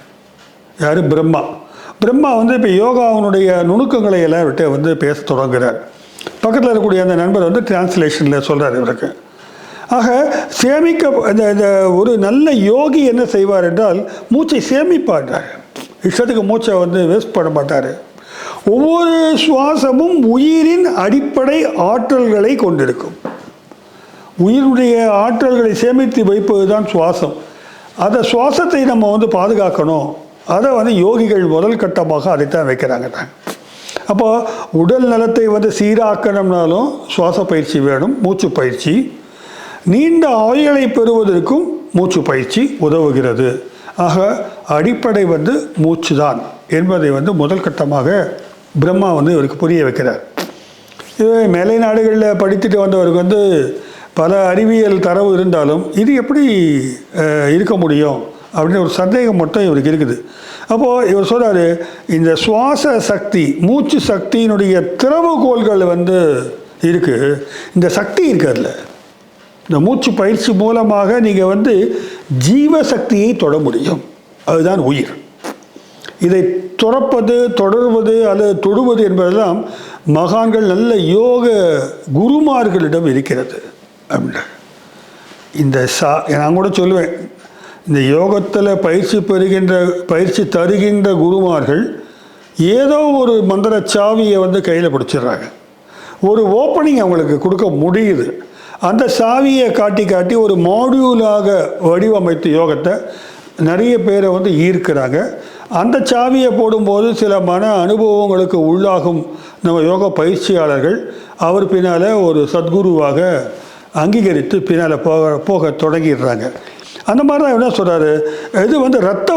யார்? பிரம்மா வந்து இப்போ யோகாவினுடைய நுணுக்கங்களை எல்லாம் விட்டு வந்து பேச தொடங்குகிறார். பக்கத்தில் இருக்கக்கூடிய அந்த நண்பர் வந்து டிரான்ஸ்லேஷனில் சொல்கிறார் இவருக்கு. ஆக இந்த ஒரு நல்ல யோகி என்ன செய்வார் என்றால் மூச்சை சேமிப்பார். இஷ்டத்துக்கு மூச்சை வந்து வேஸ்ட் பண்ண மாட்டார். ஒவ்வொரு சுவாசமும் உயிரின் அடிப்படை ஆற்றல்களை கொண்டிருக்கும். உயிருடைய ஆற்றல்களை சேமித்து வைப்பது தான் சுவாசம். அந்த சுவாசத்தை நம்ம வந்து பாதுகாக்கணும். அதை வந்து யோகிகள் முதல் கட்டமாக அதைத்தான் வைக்கிறாங்க. அப்போது உடல் நலத்தை வந்து சீராக்கணும்னாலும் சுவாச பயிற்சி வேணும், மூச்சு பயிற்சி. நீண்ட ஆயுளை பெறுவதற்கும் மூச்சு பயிற்சி உதவுகிறது. ஆக அடிப்படை வந்து மூச்சு தான் என்பதை வந்து முதல் கட்டமாக பிரம்மா வந்து இவருக்கு புரிய வைக்கிறார். இது மேலை நாடுகளில் படித்துட்டு வந்தவருக்கு வந்து பல அறிவியல் தரவு இருந்தாலும் இது எப்படி இருக்க முடியும் அப்படின்னு ஒரு சந்தேகம் மட்டும் இவருக்கு இருக்குது. அப்போது இவர் சொல்கிறாரு, இந்த சுவாச சக்தி, மூச்சு சக்தியினுடைய திறவுகோள்கள் வந்து இருக்குது. இந்த சக்தி இருக்குது அதில். இந்த மூச்சு பயிற்சி மூலமாக நீங்கள் வந்து ஜீவசக்தியை தொட முடியும். அதுதான் உயிர். இதை துறப்பது, தொடர்வது அல்லது தொடுவது என்பதெல்லாம் மகான்கள், நல்ல யோக குருமார்களிடம் இருக்கிறது அப்படின்னா. நான் கூட சொல்லுவேன், இந்த யோகத்தில் பயிற்சி தருகின்ற குருமார்கள் ஏதோ ஒரு மந்திர சாவியை வந்து கையில் பிடிச்சிடுறாங்க. ஒரு ஓப்பனிங் அவங்களுக்கு கொடுக்க முடியுது. அந்த சாவியை காட்டி ஒரு மாடியூலாக வடிவமைத்து யோகத்தை நிறைய பேரை வந்து ஈர்க்கிறாங்க. அந்த சாவியை போடும்போது சில மன அனுபவங்களுக்கு உள்ளாகும் நம்ம யோக பயிற்சியாளர்கள். அவர் பின்னால் ஒரு சத்குருவாக அங்கீகரித்து பின்னால் போக தொடங்கிடுறாங்க. அந்த மாதிரி தான் என்ன சொல்கிறாரு, இது வந்து இரத்த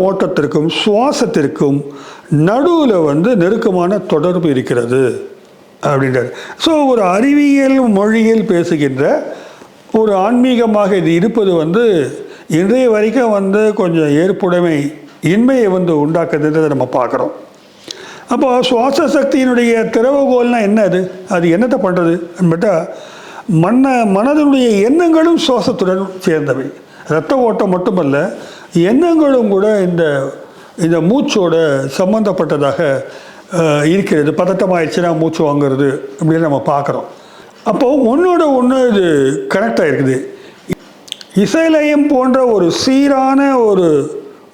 ஓட்டத்திற்கும் சுவாசத்திற்கும் நடுவில் வந்து நெருக்கமான தொடர்பு இருக்கிறது அப்படின்றார். ஸோ ஒரு அறிவியல் மொழியில் பேசுகின்ற ஒரு ஆன்மீகமாக இது இருப்பது வந்து இன்றைய வரைக்கும் வந்து கொஞ்சம் ஏற்புடைமை இன்மையை வந்து உண்டாக்குதுன்றதை நம்ம பார்க்குறோம். அப்போ சுவாச சக்தியினுடைய திறவுகோல்னால் என்ன, அது என்னத்தை பண்ணுறது கேட்டால் மனதினுடைய எண்ணங்களும் சுவாசத்துடன் சேர்ந்தவை. இரத்த ஓட்டம் மட்டுமல்ல, எண்ணங்களும் கூட இந்த மூச்சோட சம்பந்தப்பட்டதாக இருக்கிறது. பதட்டமாயிடுச்சுன்னா மூச்சு வாங்கிறது அப்படின்னு நம்ம பார்க்குறோம். அப்போது ஒன்றோட ஒன்று இது கனெக்ட் ஆகிருக்குது. இசைலயம் போன்ற ஒரு சீரான ஒரு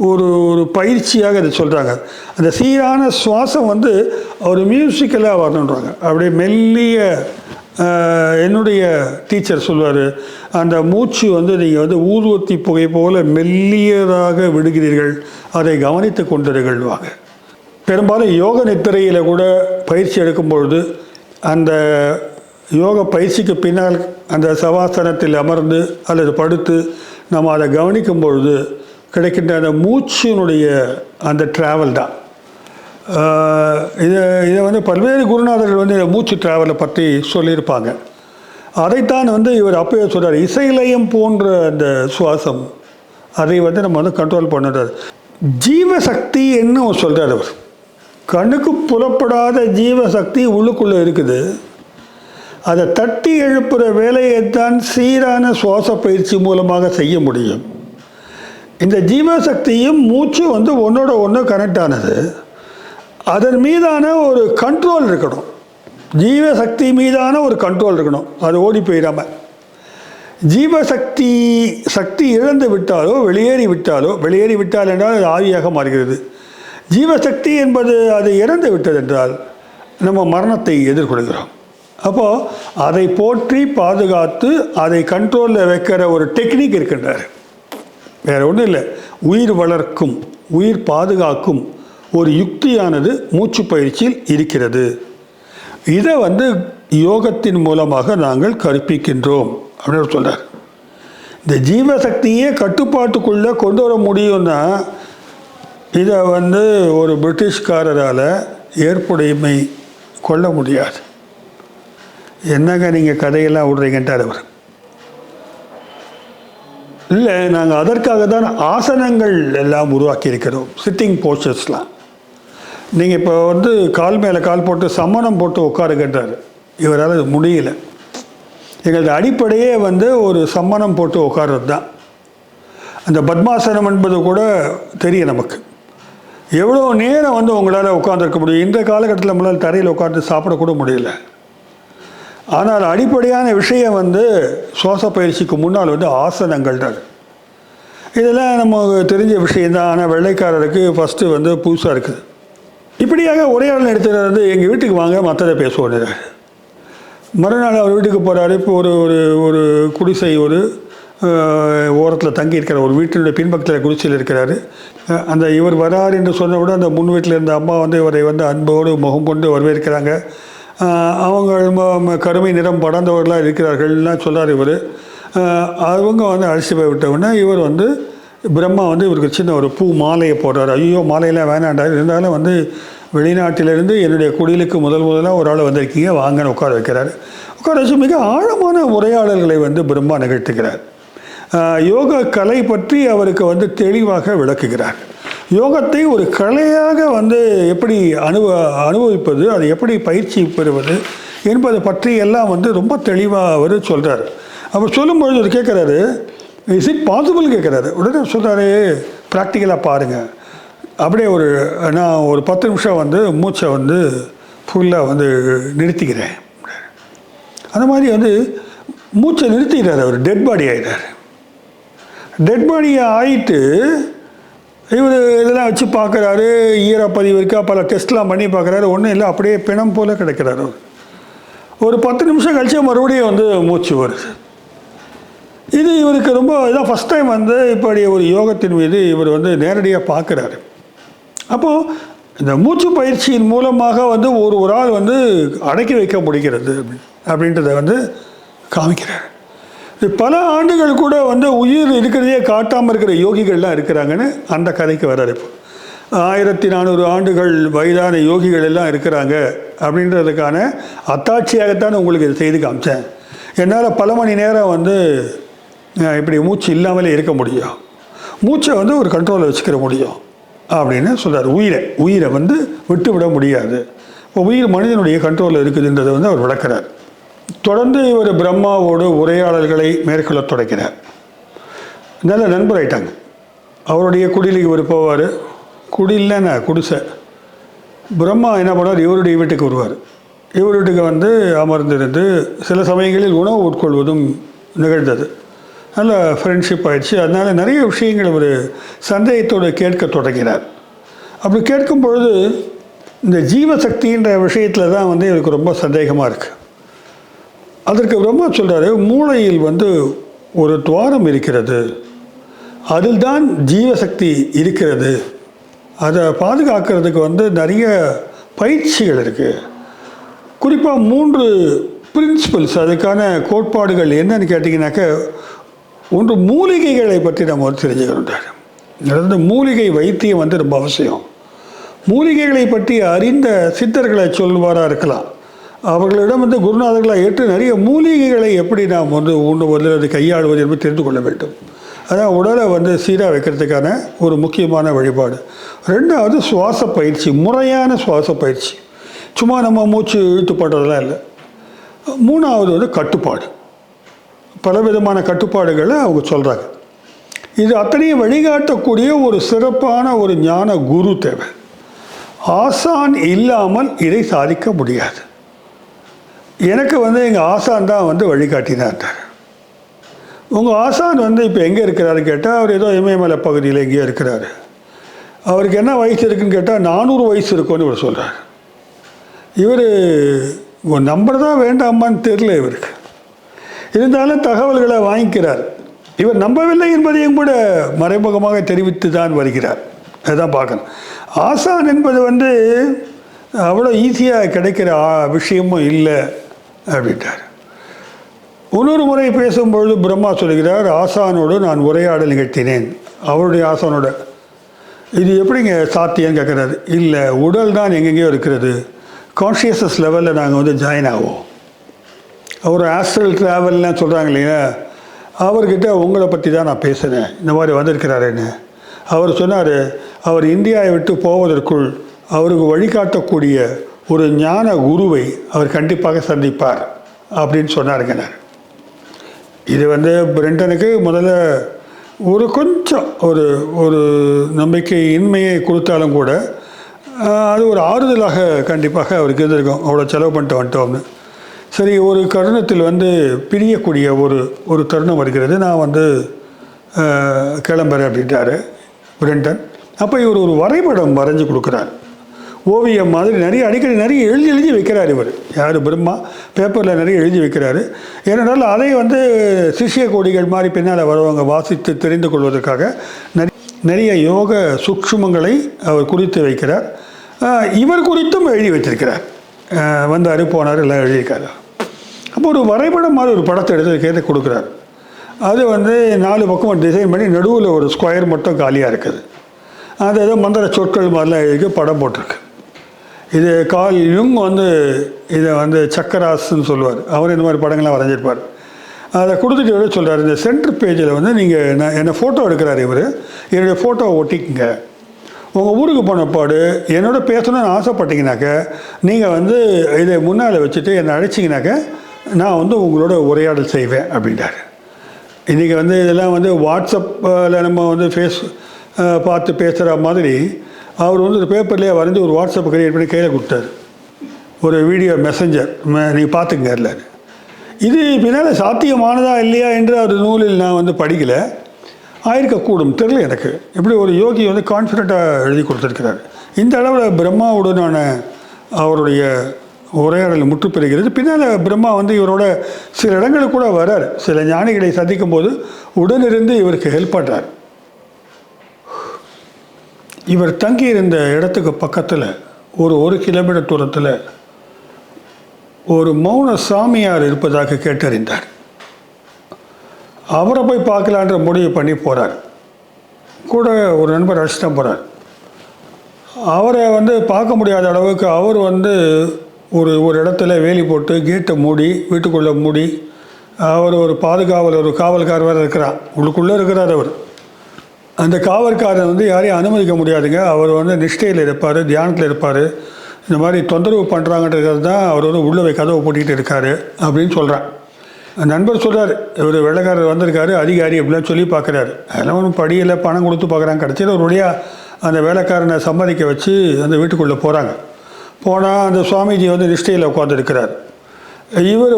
ஒரு ஒரு பயிற்சியாக இதை சொல்கிறாங்க. அந்த சீரான சுவாசம் வந்து ஒரு மியூசிக்கலாக வரணுன்றாங்க. அப்படியே மெல்லிய, என்னுடைய டீச்சர் சொல்லுவார், அந்த மூச்சு வந்து நீங்கள் வந்து ஊதுவத்தி புகை போல் மெல்லியதாக விடுகிறீர்கள், அதை கவனித்து கொண்டிருங்கள்வாங்க. பெரும்பாலும் யோக நித்திரையில் கூட பயிற்சி எடுக்கும் பொழுது அந்த யோக பயிற்சிக்கு பின்னால் அந்த சவாசனத்தில் அமர்ந்து அல்லது படுத்து நம்ம அதை கவனிக்கும் பொழுது கிடைக்கின்ற அந்த மூச்சினுடைய அந்த ட்ராவல் தான். இதை வந்து பல்வேறு குருநாதர்கள் வந்து மூச்சு ட்ராவலை பற்றி சொல்லியிருப்பாங்க. அதைத்தான் வந்து இவர் அப்போயே சொல்கிறார், இசைலயம் போன்ற அந்த சுவாசம் அதை வந்து நம்ம வந்து கண்ட்ரோல் பண்ணுறாரு. ஜீவசக்தி என்ன சொல்கிறார் அவர். கண்ணுக்கு புலப்படாத ஜீவசக்தி உள்ளுக்குள்ளே இருக்குது. அதை தட்டி எழுப்புகிற வேலையைத்தான் சீரான சுவாச பயிற்சி மூலமாக செய்ய முடியும். இந்த ஜீவசக்தியும் மூச்சு வந்து ஒன்றோட ஒன்று கனெக்ட் ஆனது. அதன் மீதான ஒரு கண்ட்ரோல் இருக்கணும். ஜீவசக்தி மீதான ஒரு கண்ட்ரோல் இருக்கணும். அது ஓடி போயிடாமல். சக்தி இழந்து விட்டாலோ வெளியேறி விட்டால் என்றால் அது ஆவியாக மாறுகிறது. ஜீவசக்தி என்பது அது இறந்து விட்டது என்றால் நம்ம மரணத்தை எதிர்கொள்கிறோம். அப்போது அதை போற்றி பாதுகாத்து அதை கண்ட்ரோலில் வைக்கிற ஒரு டெக்னிக் இருக்கின்றார். வேறு ஒன்றும் இல்லை, உயிர் வளர்க்கும், உயிர் பாதுகாக்கும் ஒரு யுக்தியானது மூச்சு பயிற்சியில் இருக்கிறது. இதை வந்து யோகத்தின் மூலமாக நாங்கள் கற்பிக்கின்றோம் அப்படின்னு சொல்கிறார். இந்த ஜீவசக்தியே கட்டுப்பாட்டுக்குள்ளே கொண்டு வர முடியும்னா இதை வந்து ஒரு பிரிட்டிஷ்காரரால் ஏற்புடைமை கொள்ள முடியாது. என்னங்க நீங்கள் கதையெல்லாம் விடுறீங்கன்ட்டார் அவர். இல்லை, நாங்கள் அதற்காக தான் ஆசனங்கள் எல்லாம் உருவாக்கி இருக்கிறோம், சிட்டிங் போஸ்டர்ஸ்லாம். நீங்கள் இப்போ வந்து கால் மேலே கால் போட்டு சம்மணம் போட்டு உட்காருங்கன்றார். இவரால் முடியல. எங்களது அடிப்படையே வந்து ஒரு சம்மணம் போட்டு உட்கார்றது தான். அந்த பத்மாசனம் என்பது கூட தெரியும் நமக்கு. எவ்வளோ நேரம் வந்து உங்களால் உட்காந்துருக்க முடியும். இந்த காலகட்டத்தில் நம்மளால் தரையில் உட்காந்து சாப்பிடக்கூட முடியல. ஆனால் அடிப்படையான விஷயம் வந்து சுவாச பயிற்சிக்கு முன்னால் வந்து ஆசனங்கள் தான். இதெல்லாம் நமக்கு தெரிஞ்ச விஷயந்தான். ஆனால் வெள்ளைக்காரருக்கு ஃபஸ்ட்டு வந்து புதுசாக இருக்குது. இப்படியாக உரையாடல் எடுத்துகிட்டு வந்து எங்கள் வீட்டுக்கு வாங்க, மற்றதை பேசுவோம். மறுநாள் அவர் வீட்டுக்கு போகிறாரு. இப்போ ஒரு ஒரு குடிசை ஒரு ஓரத்தில் தங்கியிருக்கிறார். ஒரு வீட்டினுடைய பின்பக்கத்தில் குடிசையில் இருக்கிறாரு. அந்த இவர் வரார் என்று சொன்ன விட அந்த முன் வீட்டில் இருந்த அம்மா வந்து இவரை வந்து அன்போடு முகம் கொண்டு வரவேற்கிறாங்க. அவங்க கருமை நிறம் படர்ந்தவர்களாக இருக்கிறார்கள்லாம் சொல்கிறார் இவர். அவங்க வந்து அழைச்சி போய் விட்டவுடனே இவர் வந்து பிரம்மா வந்து இவருக்கு சின்ன ஒரு பூ மாலையை போடுறாரு. ஐயோ, மாலையெல்லாம் வேணாண்டார். இருந்தாலும் வந்து வெளிநாட்டிலிருந்து என்னுடைய குடிலுக்கு முதலாக ஒரு ஆள் வந்திருக்கீங்க, வாங்கன்னு உட்கார வைக்கிறார். உட்கார வச்சு மிக ஆழமான உரையாடல்களை வந்து பிரம்மா நிகழ்த்துகிறார். யோக கலை பற்றி அவருக்கு வந்து தெளிவாக விளக்குகிறார். யோகத்தை ஒரு கலையாக வந்து எப்படி அனுபவிப்பது, அதை எப்படி பயிற்சி பெறுவது என்பதை பற்றி எல்லாம் வந்து ரொம்ப தெளிவாக அவர் சொல்கிறார். அவர் சொல்லும்பொழுது அவர் கேட்குறாரு, இஸ் இட் பாசிபிள் கேட்குறாரு. உடனே சொல்கிறாரு, ப்ராக்டிக்கலாக பாருங்கள். அப்படியே நான் ஒரு 10 நிமிஷம் வந்து மூச்சை வந்து ஃபுல்லாக வந்து நிறுத்திக்கிறேன். அந்த மாதிரி வந்து மூச்சை நிறுத்திக்கிறார். அவர் டெட் பாடி ஆகிட்டார். டெட் பாடியை ஆகிட்டு இவர் இதெல்லாம் வச்சு பார்க்குறாரு. ஈரப்பதிவு இருக்கா, பல டெஸ்ட்லாம் பண்ணி பார்க்குறாரு. ஒன்றும் இல்லை, அப்படியே பிணம் போல் கிடைக்கிறார். அவர் ஒரு 10 நிமிஷம் கழிச்சு மறுபடியும் வந்து மூச்சு வருது. இது இவருக்கு ரொம்ப இதான் ஃபஸ்ட் டைம் வந்து இப்படி ஒரு யோகத்தின் மீது இவர் வந்து நேரடியாக பார்க்குறாரு. அப்போது இந்த மூச்சு பயிற்சியின் மூலமாக வந்து ஒரு ஆள் வந்து அடக்கி வைக்க முடிகிறது அப்படின்னு அப்படின்றத வந்து காமிக்கிறார். பல ஆண்டுகள் கூட வந்து உயிர் இருக்கிறதையே காட்டாமல் இருக்கிற யோகிகள்லாம் இருக்கிறாங்கன்னு அந்த கதைக்கு வர்றாரு. இப்போ 1400 ஆண்டுகள் வயதான யோகிகள் எல்லாம் இருக்கிறாங்க அப்படின்றதுக்கான அத்தாட்சியாகத்தான் உங்களுக்கு இது செய்து காமிச்சேன். என்னால் பல மணி நேரம் வந்து இப்படி மூச்சு இல்லாமலே இருக்க முடியும், மூச்சை வந்து ஒரு கண்ட்ரோலில் வச்சுக்கிற முடியும் அப்படின்னு சொல்கிறார். உயிரை வந்து விட்டு விட முடியாது. இப்போ உயிர் மனிதனுடைய கண்ட்ரோலில் இருக்குதுன்றதை வந்து அவர் விளக்கிறார். தொடர்ந்து இவர் பிரம்மாவோடு உரையாடல்களை மேற்கொள்ள தொடங்கினார். நல்ல நண்பர் ஆயிட்டாங்க. அவருடைய குடிலுக்கு இவர் போவார். குடில்னா குடிசை. பிரம்மா என்ன பண்ணார், இவருடைய வீட்டுக்கு வருவார். இவர் வீட்டுக்கு வந்து அமர்ந்திருந்து சில சமயங்களில் உணவு உட்கொள்வதும் நிகழ்ந்தது. நல்ல ஃப்ரெண்ட்ஷிப் ஆயிடுச்சு. அதனால் நிறைய விஷயங்கள் ஒரு சந்தேகத்தோடு கேட்க தொடங்கினார். அப்படி கேட்கும் பொழுது இந்த ஜீவசக்தின்ற விஷயத்தில் தான் வந்து எனக்கு ரொம்ப சந்தேகமாக இருக்குது. அதற்கு பிரம்மா சொல்கிறாரு, மூளையில் வந்து ஒரு துவாரம் இருக்கிறது, அதில் தான் ஜீவசக்தி இருக்கிறது, அதை பாதுகாக்கிறதுக்கு வந்து நிறைய பயிற்சிகள் இருக்குது. குறிப்பாக 3 பிரின்சிபல்ஸ், அதுக்கான கோட்பாடுகள் என்னன்னு கேட்டிங்கனாக்க, ஒன்று மூலிகைகளை பற்றி நம்ம வந்து தெரிஞ்சுக்கணுன்றார். அதாவது மூலிகை வைத்தியம் வந்து ரொம்ப அவசியம். மூலிகைகளை பற்றி அறிந்த சித்தர்களை சொல்வாராக இருக்கலாம். அவர்களிடம் வந்து குருநாதர்களாக ஏற்று நிறைய மூலிகைகளை எப்படி நாம் வந்து உண்ணுவது அது கையாளுவது என்பது தெரிந்து கொள்ள வேண்டும். அதான் உடலை வந்து சீராக வைக்கிறதுக்கான ஒரு முக்கியமான வழிபாடு. 2வது சுவாச பயிற்சி, முறையான சுவாச பயிற்சி, சும்மா நம்ம மூச்சு இழுத்து பண்ணுறதுலாம் இல்லை. 3வது வந்து கட்டுப்பாடு, பலவிதமான கட்டுப்பாடுகளை அவங்க சொல்கிறாங்க. இது அத்தனையும் வழிகாட்டக்கூடிய ஒரு சிறப்பான ஒரு ஞான குரு தேவை. ஆசான் இல்லாமல் இதை சாதிக்க முடியாது. எனக்கு வந்து எங்கள் ஆசான் தான் வந்து வழிகாட்டினார். உங்கள் ஆசான் வந்து இப்போ எங்கே இருக்கிறாரு கேட்டால், அவர் ஏதோ இமயமலை பகுதியில் எங்கேயோ இருக்கிறாரு. அவருக்கு என்ன வயசு இருக்குதுன்னு கேட்டால் 400 வயசு இருக்குன்னு இவர் சொல்கிறார். இவர் நம்பர் தான் வேண்டாமான்னு தெரியல இவருக்கு. இருந்தாலும் தகவல்களை வாங்கிக்கிறார். இவர் நம்பவில்லை என்பதையும் கூட மறைமுகமாக தெரிவித்து தான் வருகிறார். அதுதான் பார்க்கணும். ஆசான் என்பது வந்து அவ்வளோ ஈஸியாக கிடைக்கிற விஷயமும் இல்லை அப்படின்ட்டார். இன்னொரு முறை பேசும்பொழுது பிரம்மா சொல்கிறார், ஆசானோடு நான் உரையாடல் நிகழ்த்தினேன். அவருடைய ஆசானோட இது எப்படிங்க சாத்தியம்னு கேட்குறாரு. இல்லை, உடல் தான் எங்கெங்கேயோ இருக்கிறது, கான்ஷியஸ்னஸ் லெவலில் நாங்கள் வந்து ஜாயின் ஆவோம். அவர் ஆஸ்ட்ரல் ட்ராவல்லாம் சொல்கிறாங்க இல்லைங்களா, அவர்கிட்ட உங்களை பற்றி தான் நான் பேசுகிறேன், இந்த மாதிரி வந்திருக்கிறாருன்னு. அவர் சொன்னார், அவர் இந்தியாவை விட்டு போவதற்குள் அவருக்கு வழிகாட்டக்கூடிய ஒரு ஞான குருவை அவர் கண்டிப்பாக சந்திப்பார் அப்படின்னு சொன்னாருங்க. நான் இது வந்து பிரெண்டனுக்கு முதல்ல ஒரு கொஞ்சம் ஒரு ஒரு நம்பிக்கை இன்மையை கொடுத்தாலும் கூட அது ஒரு ஆறுதலாக கண்டிப்பாக அவருக்கு இருந்திருக்கும். அவ்வளோ செலவு பண்ணிட்டு வந்துட்டோம்னு. சரி, ஒரு தருணத்தில் வந்து பிரியக்கூடிய ஒரு தருணம் வருகிறது, நான் வந்து கிளம்புறேன் அப்படின்ட்டாரு பிரெண்டன். அப்போ இவர் ஒரு வரைபடம் வரைஞ்சி கொடுக்குறார், ஓவியம் மாதிரி அடிக்கடி நிறைய எழுதி வைக்கிறார். இவர் யார், பிரம்மா பேப்பரில் நிறைய எழுதி வைக்கிறாரு. ஏனென்றால் அதை வந்து சிஷ்ய கோடிகள் மாதிரி பின்னால் வருவாங்க வாசித்து தெரிந்து கொள்வதற்காக நிறைய யோக சூக்ஷ்மங்களை அவர் குறித்து வைக்கிறார். இவர் குறித்தும் எழுதி வச்சிருக்கிறார். வந்தார் போனார் எல்லாம் எழுதியிருக்காரு. அப்போ ஒரு வரைபடம் மாதிரி ஒரு படத்தை எடுத்து கேட்டு கொடுக்குறாரு. அது வந்து 4 பக்கம் டிசைன் பண்ணி நடுவில் ஒரு ஸ்கொயர் மட்டும் காலியாக இருக்குது. அது ஏதோ மந்திர சொற்கள் மாதிரிலாம் எழுதி படம் போட்டிருக்கு. இது கால் யுங் வந்து இதை வந்து சக்கராஸ்ன்னு சொல்லுவார். அவர் இந்த மாதிரி படங்கள்லாம் வரைஞ்சிருப்பார். அதை கொடுத்துட்டு விட சொல்கிறார், இந்த சென்டர் பேஜில் வந்து நீங்கள் என்னை ஃபோட்டோ எடுக்கிறார் இவர், என்னுடைய ஃபோட்டோவை ஒட்டிக்குங்க. உங்கள் ஊருக்கு போனப்பாடு என்னோட பேசணும்னு ஆசைப்பட்டீங்கனாக்க நீங்கள் வந்து இதை முன்னால் வச்சுட்டு என்னை அழைச்சிங்கனாக்க நான் வந்து உங்களோட உரையாடல் செய்வேன் அப்படின்றார். இன்றைக்கி வந்து இதெல்லாம் வந்து வாட்ஸ்அப்பில் நம்ம வந்து பார்த்து பேசுகிற மாதிரி அவர் வந்து ஒரு பேப்பர்லேயே வரைஞ்சி ஒரு வாட்ஸ்அப் கிரியேட் பண்ணி கையில் கொடுத்தார். ஒரு வீடியோ மெசஞ்சர் நீங்கள் பார்த்துக்குங்க. இல்லை, இது பின்னால் சாத்தியமானதா இல்லையா என்று ஒரு நூலில் நான் வந்து படிக்கலை, ஆயிருக்கக்கூடும், தெரியல எனக்கு. எப்படி ஒரு யோகி வந்து கான்ஃபிடண்ட்டாக எழுதி கொடுத்துருக்கிறார். இந்த அளவில் பிரம்மாவுடனான அவருடைய உரையாடல் முற்றுப்பெறுகிறது. பின்னால் பிரம்மா வந்து இவரோட சில இடங்களுக்கு கூட வரார். சில ஞானிகளை சந்திக்கும் போது உடனிருந்து இவருக்கு ஹெல்ப் பண்ணுறார். இவர் தங்கியிருந்த இடத்துக்கு பக்கத்தில் ஒரு 1 கிலோமீட்டர் தூரத்தில் ஒரு மௌன சாமியார் இருப்பதாக கேட்டறிந்தார். அவரை போய் பார்க்கலான்ற முடிவு பண்ணி போகிறார். கூட ஒரு நண்பர் அழைச்சிட்டு தான் போகிறார். அவரை பார்க்க முடியாத அளவுக்கு அவர் ஒரு ஒரு இடத்துல வேலி போட்டு கேட்டை மூடி வீட்டுக்குள்ளே மூடி அவர் ஒரு ஒரு காவல்காரர் வேறு இருக்கிறார். உள்ளுக்குள்ளே இருக்கிறார் அவர். அந்த காவல்காரர் யாரையும் அனுமதிக்க முடியாதுங்க. அவர் நிஷ்டையில் இருப்பார், தியானத்தில் இருப்பார். இந்த மாதிரி தொந்தரவு பண்ணுறாங்கன்றது தான் அவர் உள்ளே கதவை பூட்டிகிட்டு இருக்கார் அப்படின்னு சொல்கிறார். நண்பர் சொல்கிறார், இவர் வெள்ளைக்காரர் வந்திருக்காரு அதிகாரி அப்படிலாம் சொல்லி பார்க்குறாரு. அதெல்லாம் ஒன்றும் படியில் பணம் கொடுத்து பார்க்குறாங்க. கடைசியில் ஒரு வழியாக அந்த வேலைக்காரனை சம்மதிக்க வச்சு அந்த வீட்டுக்குள்ளே போகிறாங்க. போனால் அந்த சுவாமிஜி நிஷ்டையில் உட்காந்துருக்கிறார். இவர்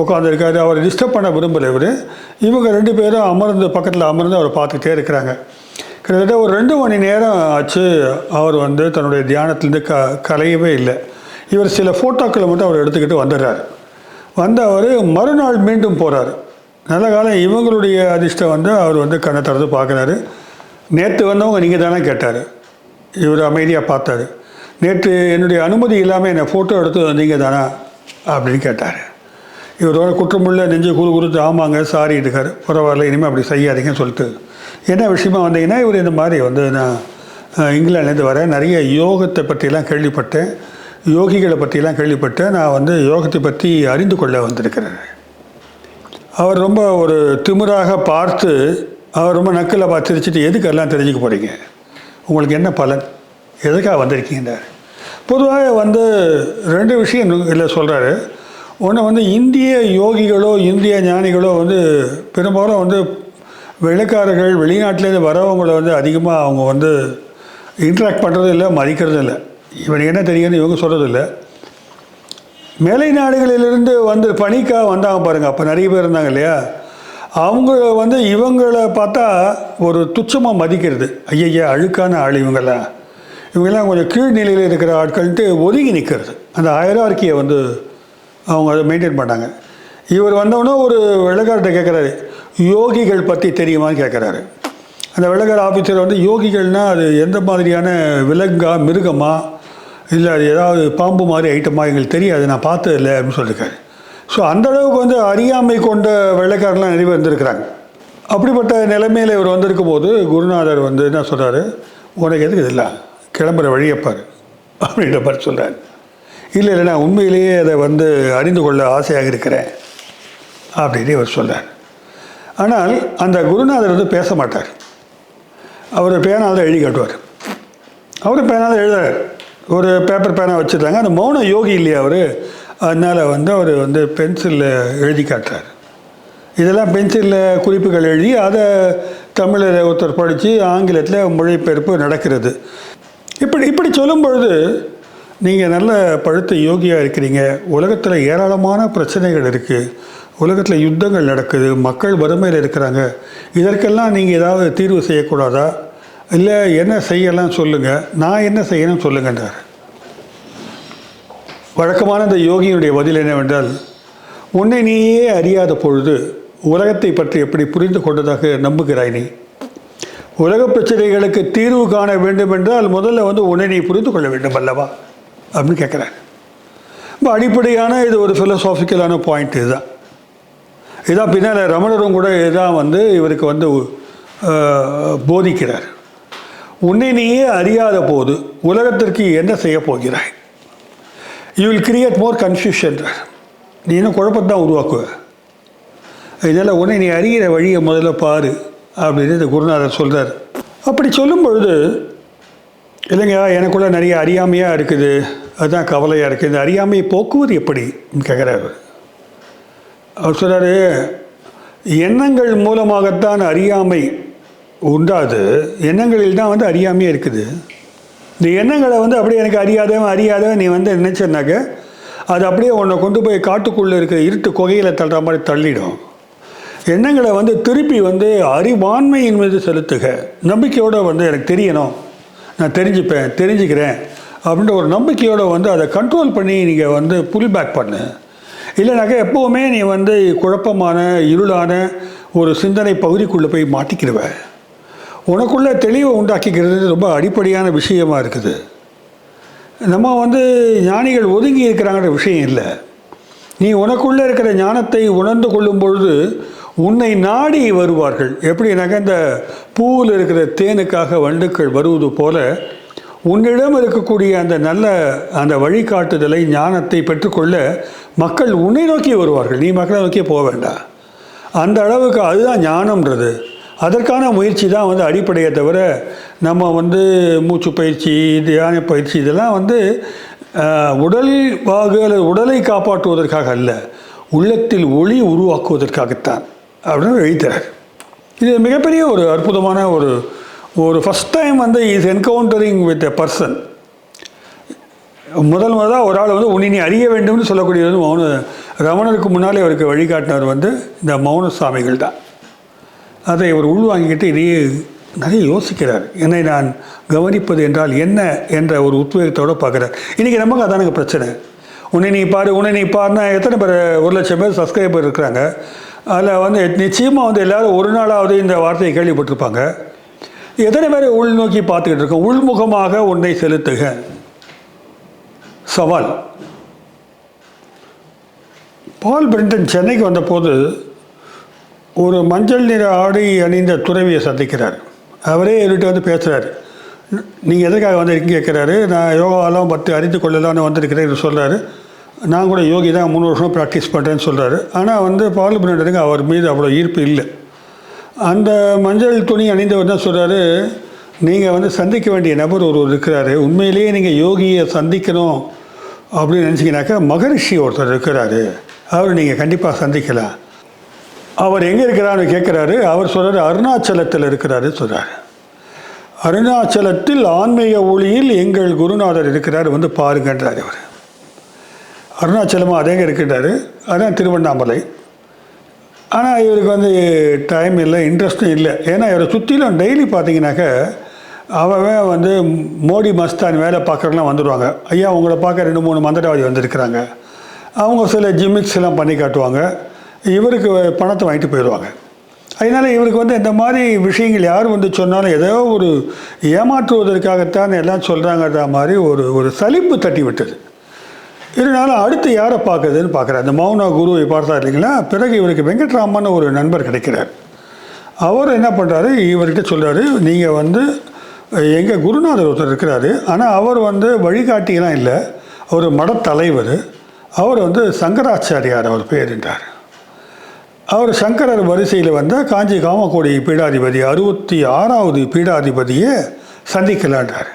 உட்காந்துருக்காரு. அவர் டிஸ்டர்ப் பண்ண விரும்பலை. இவங்க 2 பேரும் அமர்ந்து பக்கத்தில் அமர்ந்து அவரை பார்த்துக்கிட்டே இருக்கிறாங்க. கிட்டத்தட்ட ஒரு 2 மணி நேரம் ஆச்சு. அவர் தன்னுடைய தியானத்துலேருந்து கலையவே இல்லை. இவர் சில ஃபோட்டோக்களை மட்டும் அவர் எடுத்துக்கிட்டு வந்துடுறாரு. அவர் மறுநாள் மீண்டும் போகிறார். நல்ல காலம் இவங்களுடைய அதிர்ஷ்டம் அவர் கண்ணை திறந்து பார்க்குறாரு. நேற்று வந்தவங்க நீங்கள் தானே கேட்டார். இவர் அமைதியாக பார்த்தாரு. நேற்று என்னுடைய அனுமதி இல்லாமல் என்னை ஃபோட்டோ எடுத்து வந்தீங்க தானே அப்படின்னு கேட்டார். இவர் குற்றமுள்ள நெஞ்சு குறுத்து ஆமாங்க சாரி இருக்கார், பரவாயில்ல இனிமேல் அப்படி செய்யாதீங்கன்னு சொல்லிட்டு, என்ன விஷயமா வந்தீங்கன்னா இவர் இந்த மாதிரி நான் இங்கிலாந்துலேருந்து வரேன், நிறைய யோகத்தை பற்றிலாம் கேள்விப்பட்டேன், யோகிகளை பற்றிலாம் கேள்விப்பட்டேன், நான் யோகத்தை பற்றி அறிந்து கொள்ள வந்திருக்கிறேன். அவர் ரொம்ப ஒரு திமிராக பார்த்து அவர் ரொம்ப நக்கில் பார்த்து சிரிச்சிட்டு, எதுக்கெல்லாம் தெரிஞ்சுக்க போகிறீங்க, உங்களுக்கு என்ன பலன், எதுக்காக வந்திருக்கீங்கன்றார். பொதுவாக 2 விஷயம் இல்லை சொல்கிறாரு. ஒன்று இந்திய யோகிகளோ இந்திய ஞானிகளோ பெரும்பாலும் வெள்ளைக்காரர்கள் வெளிநாட்டிலேருந்து வரவங்களை அதிகமாக அவங்க இன்ட்ராக்ட் பண்ணுறதும் இல்லை, மதிக்கிறதும் இல்லை. இவனுக்கு என்ன தெரியும்னு இவங்க சொல்கிறதில்ல. மேலை நாடுகளிலிருந்து பணிக்காக வந்தாங்க பாருங்கள், அப்போ நிறைய பேர் இருந்தாங்க இல்லையா, அவங்க இவங்களை பார்த்தா ஒரு துச்சமாக மதிக்கிறது. ஐயா அழுக்கான ஆள் இவங்கெல்லாம் கொஞ்சம் கீழ்நிலையில் இருக்கிற ஆட்கள்ன்ட்டு ஒதுங்கி நிற்கிறது. அந்த ஹைரார்க்கியை அவங்க அதை மெயின்டைன் பண்ணாங்க. இவர் வந்தவொன்னே ஒரு வெள்ளைக்கார்ட்ட கேட்குறாரு, யோகிகள் பற்றி தெரியுமான்னு கேட்குறாரு. அந்த வெள்ளைக்கார ஆஃபீஸர் யோகிகள்னால் அது எந்த மாதிரியான விலங்கா மிருகமா இல்லை அது ஏதாவது பாம்பு மாதிரி ஐட்டமா எங்களுக்கு தெரியாது, நான் பார்த்ததில்லை அப்படின்னு சொல்லியிருக்காரு. ஸோ அந்தளவுக்கு அறியாமை கொண்ட வெள்ளைக்காரெலாம் நிறைய பேர் இருந்திருக்கிறாங்க. அப்படிப்பட்ட நிலைமையில் இவர் வந்திருக்கும் போது குருநாதர் என்ன சொல்கிறாரு, உனக்கு எதுக்கு இதெல்லாம் கிளம்புற வழியப்பார் அப்படின்ற மாதிரி சொல்கிறார். இல்லை நான் உண்மையிலேயே அதை அறிந்து கொள்ள ஆசையாக இருக்கிறேன் அப்படின்னு இவர் சொல்கிறார். ஆனால் அந்த குருநாதர் பேச மாட்டார். அவர் பேனால் தான் எழுதி காட்டுவார். அவர் பேனால் தான் எழுதுறார். ஒரு பேப்பர் பேனா வச்சுருந்தாங்க. அந்த மௌன யோகி இல்லையா அவர், அதனால் அவர் பென்சிலில் எழுதி காட்டுறார். இதெல்லாம் பென்சிலில் குறிப்புகள் எழுதி அதை தமிழில் ஒருத்தர் படித்து ஆங்கிலத்தில் மொழிபெயர்ப்பு நடக்கிறது. இப்படி சொல்லும் பொழுது நீங்கள் நல்ல பழுத்த யோகியாக இருக்கிறீங்க, உலகத்தில் ஏராளமான பிரச்சனைகள் இருக்குது, உலகத்தில் யுத்தங்கள் நடக்குது, மக்கள் வறுமையில் இருக்கிறாங்க, இதற்கெல்லாம் நீங்கள் ஏதாவது தீர்வு செய்யக்கூடாதா, இல்லை என்ன செய்யலாம் சொல்லுங்கள், நான் என்ன செய்யணும் சொல்லுங்கன்றார். வழக்கமான இந்த யோகியினுடைய பதில் என்னவென்றால், உன்னை நீயே அறியாத பொழுது உலகத்தை பற்றி எப்படி புரிந்து கொண்டதாக நம்புகிறாய், நீ உலக பிரச்சனைகளுக்கு தீர்வு காண வேண்டும் என்றால் முதல்ல உன்னை நீ புரிந்து கொள்ள வேண்டும் அல்லவா அப்படின்னு கேட்குறாரு. ரொம்ப அடிப்படையான இது ஒரு ஃபிலசாபிக்கலான பாயிண்ட். இதுதான் பின்னால் ரமணரும் கூட இதுதான் இவருக்கு போதிக்கிறார். உன்னை நீயே அறியாத போது உலகத்திற்கு என்ன செய்ய போகிறாய், you will create more confusion, நீ இன்னும் குழப்பத்தை தான் உருவாக்குவ, இதெல்லாம் உன்னை நீ அறிகிற வழியை முதல்ல பாரு அப்படின்னு இந்த குருநாதர் சொல்கிறார். அப்படி சொல்லும் பொழுது, இல்லைங்க எனக்குள்ளே நிறைய அறியாமையாக இருக்குது, அதுதான் கவலையாக இருக்குது, இந்த அறியாமையை போக்குவது எப்படி கேட்குறாரு. அவர் சொல்கிறாரு, எண்ணங்கள் மூலமாகத்தான் அறியாமை உண்டாது, எண்ணங்களில் தான் அறியாமையே இருக்குது. இந்த எண்ணங்களை அப்படியே எனக்கு அறியாதவன் நீ நினச்சனாக்க அது அப்படியே உன்னை கொண்டு போய் காட்டுக்குள்ளே இருக்கிற இருட்டு குகையில் தள்ளுற மாதிரி தள்ளிடும். எண்ணங்களை திருப்பி அறிவாண்மையின் மீது செலுத்துக, நம்பிக்கையோடு எனக்கு தெரியணும், நான் தெரிஞ்சுக்கிறேன் அப்படின்ற ஒரு நம்பிக்கையோடு அதை கண்ட்ரோல் பண்ணி நீங்கள் புல் பேக் பண்ணு. இல்லைனாக்கா எப்போவுமே நீ குழப்பமான இருளான ஒரு சிந்தனை பகுதிக்குள்ளே போய் மாட்டிக்கிடுவ. உனக்குள்ளே தெளிவை உண்டாக்கிக்கிறது ரொம்ப அடிப்படையான விஷயமாக இருக்குது. நம்ம வந்து ஞானிகள் ஒதுங்கி இருக்கிறாங்கிற விஷயம் இல்லை. நீ உனக்குள்ளே இருக்கிற ஞானத்தை உணர்ந்து கொள்ளும் பொழுது உன்னை நாடி வருவார்கள். எப்படின்னாக்கா இந்த பூவில் இருக்கிற தேனுக்காக வண்டுக்கள் வருவது போல உன்னிடம் இருக்கக்கூடிய அந்த நல்ல அந்த வழிகாட்டுதலை ஞானத்தை பெற்றுக்கொள்ள மக்கள் உன்னை நோக்கி வருவார்கள். நீ மக்களை நோக்கி போக வேண்டாம். அந்த அளவுக்கு அதுதான் ஞானம்ன்றது. அதற்கான முயற்சி தான் வந்து அடிப்படையை தவிர நம்ம வந்து மூச்சு பயிற்சி, தியான பயிற்சி இதெல்லாம் வந்து உடல் உடலை காப்பாற்றுவதற்காக அல்ல, உள்ளத்தில் ஒளி உருவாக்குவதற்காகத்தான் அப்படின்னு எழுதிட்டார். இது மிகப்பெரிய ஒரு அற்புதமான ஒரு ஃபஸ்ட் டைம் வந்து is encountering with a person. முதலாக ஒரு ஆள் வந்து உன்னை நீ அறிய வேண்டும்னு சொல்லக்கூடியது ரமணருக்கு முன்னாலே அவருக்கு வழிகாட்டினார் வந்து இந்த மௌன சுவாமிகள் தான். அதை இவர் உள்வாங்கிக்கிட்டு இதையே நிறைய யோசிக்கிறார். என்னை நான் கவனிப்பது என்றால் என்ன என்ற ஒரு உத்வேகத்தோடு பார்க்குறார். இன்றைக்கி நமக்கு அதானுங்க பிரச்சனை. உன்னை நீ பாருன்னா எத்தனை பேர் 1,00,000 பேர் சப்ஸ்கிரைபர் இருக்கிறாங்க. அதில் வந்து நிச்சயமாக வந்து எல்லோரும் ஒரு நாளாவது இந்த வார்த்தையை கேள்விப்பட்டிருப்பாங்க. எத்தனை பேர் உள்நோக்கி பார்த்துக்கிட்டு இருக்கோம்? உள்முகமாக உன்னை செலுத்துக சவால். பால் பிரிண்டன் சென்னைக்கு வந்தபோது ஒரு மஞ்சள் நிற ஆடை அணிந்த துறவியை சந்திக்கிறார். அவரே என்கிட்ட வந்து பேசுகிறார். நீங்கள் எதுக்காக வந்திருக்கீங்க கேட்குறாரு. நான் யோகாவெல்லாம் அறிந்து கொள்ளலான்னு வந்திருக்கிறேன் சொல்கிறாரு. நான் கூட யோகி தான் 3 வருஷம் ப்ராக்டிஸ் பண்ணுறேன்னு சொல்கிறாரு. ஆனால் வந்து பால் பிரிண்டனுக்கு அவர் மீது அவ்வளோ ஈர்ப்பு இல்லை. அந்த மஞ்சள் துணி அணிந்தவர் தான் சொல்கிறாரு, நீங்கள் வந்து சந்திக்க வேண்டிய நபர் ஒருவர் இருக்கிறாரு. உண்மையிலேயே நீங்கள் யோகியை சந்திக்கணும் அப்படின்னு நினச்சிங்கனாக்கா மகரிஷி ஒருத்தர் இருக்கிறாரு, அவர் நீங்கள் கண்டிப்பாக சந்திக்கலாம். அவர் எங்கே இருக்கிறான்னு கேட்குறாரு. அவர் சொல்கிறார் அருணாச்சலத்தில் இருக்கிறாரு சொல்கிறார். அருணாச்சலத்தில் ஆன்மீக ஒளியில் எங்கள் குருநாதர் இருக்கிறார், வந்து பாருங்கன்றார் அவர். அருணாச்சலமாக அதேங்க இருக்கின்றார், அதான் திருவண்ணாமலை. ஆனால் இவருக்கு வந்து டைம் இல்லை, இன்ட்ரெஸ்ட்டும் இல்லை. ஏன்னா இவரை சுற்றிலும் டெய்லி பார்த்தீங்கன்னாக்கா அவன் வந்து மோடி மஸ்தான் வேலை பார்க்குறவங்களாம் வந்துடுவாங்க. ஐயா உங்களை பார்க்க 2-3 மந்திரவாதி வந்திருக்கிறாங்க. அவங்க சில ஜிமிக்ஸ் எல்லாம் பண்ணி காட்டுவாங்க. இவருக்கு பணத்தை வாங்கிட்டு போயிடுவாங்க. அதனால் இவருக்கு வந்து இந்த மாதிரி விஷயங்கள் யார் வந்து சொன்னாலும் ஏதோ ஒரு ஏமாற்றுவதற்காகத்தான் எல்லாம் சொல்கிறாங்கன்ற மாதிரி ஒரு சலிப்பு தட்டி விட்டது. இருந்தாலும் அடுத்து யாரை பார்க்குறதுன்னு பார்க்குறாரு. அந்த மௌன குருவை பார்த்தார் இல்லைங்களா. பிறகு இவருக்கு வெங்கட்ராமன் ஒரு நண்பர் கிடைக்கிறார். அவர் என்ன பண்ணுறாரு, இவர்கிட்ட சொல்கிறாரு, நீங்கள் வந்து எங்கள் குருநாதர் ஒருத்தர் இருக்கிறாரு, ஆனால் அவர் வந்து வழிகாட்டிலாம் இல்லை, அவர் மடத்தலைவர். அவர் வந்து சங்கராச்சாரியார் அவர் பேருன்றார். அவர் சங்கரர் வரிசையில் வந்த காஞ்சி காமக்கோடி பீடாதிபதி 66வது பீடாதிபதியை சந்திக்கலான்றார்.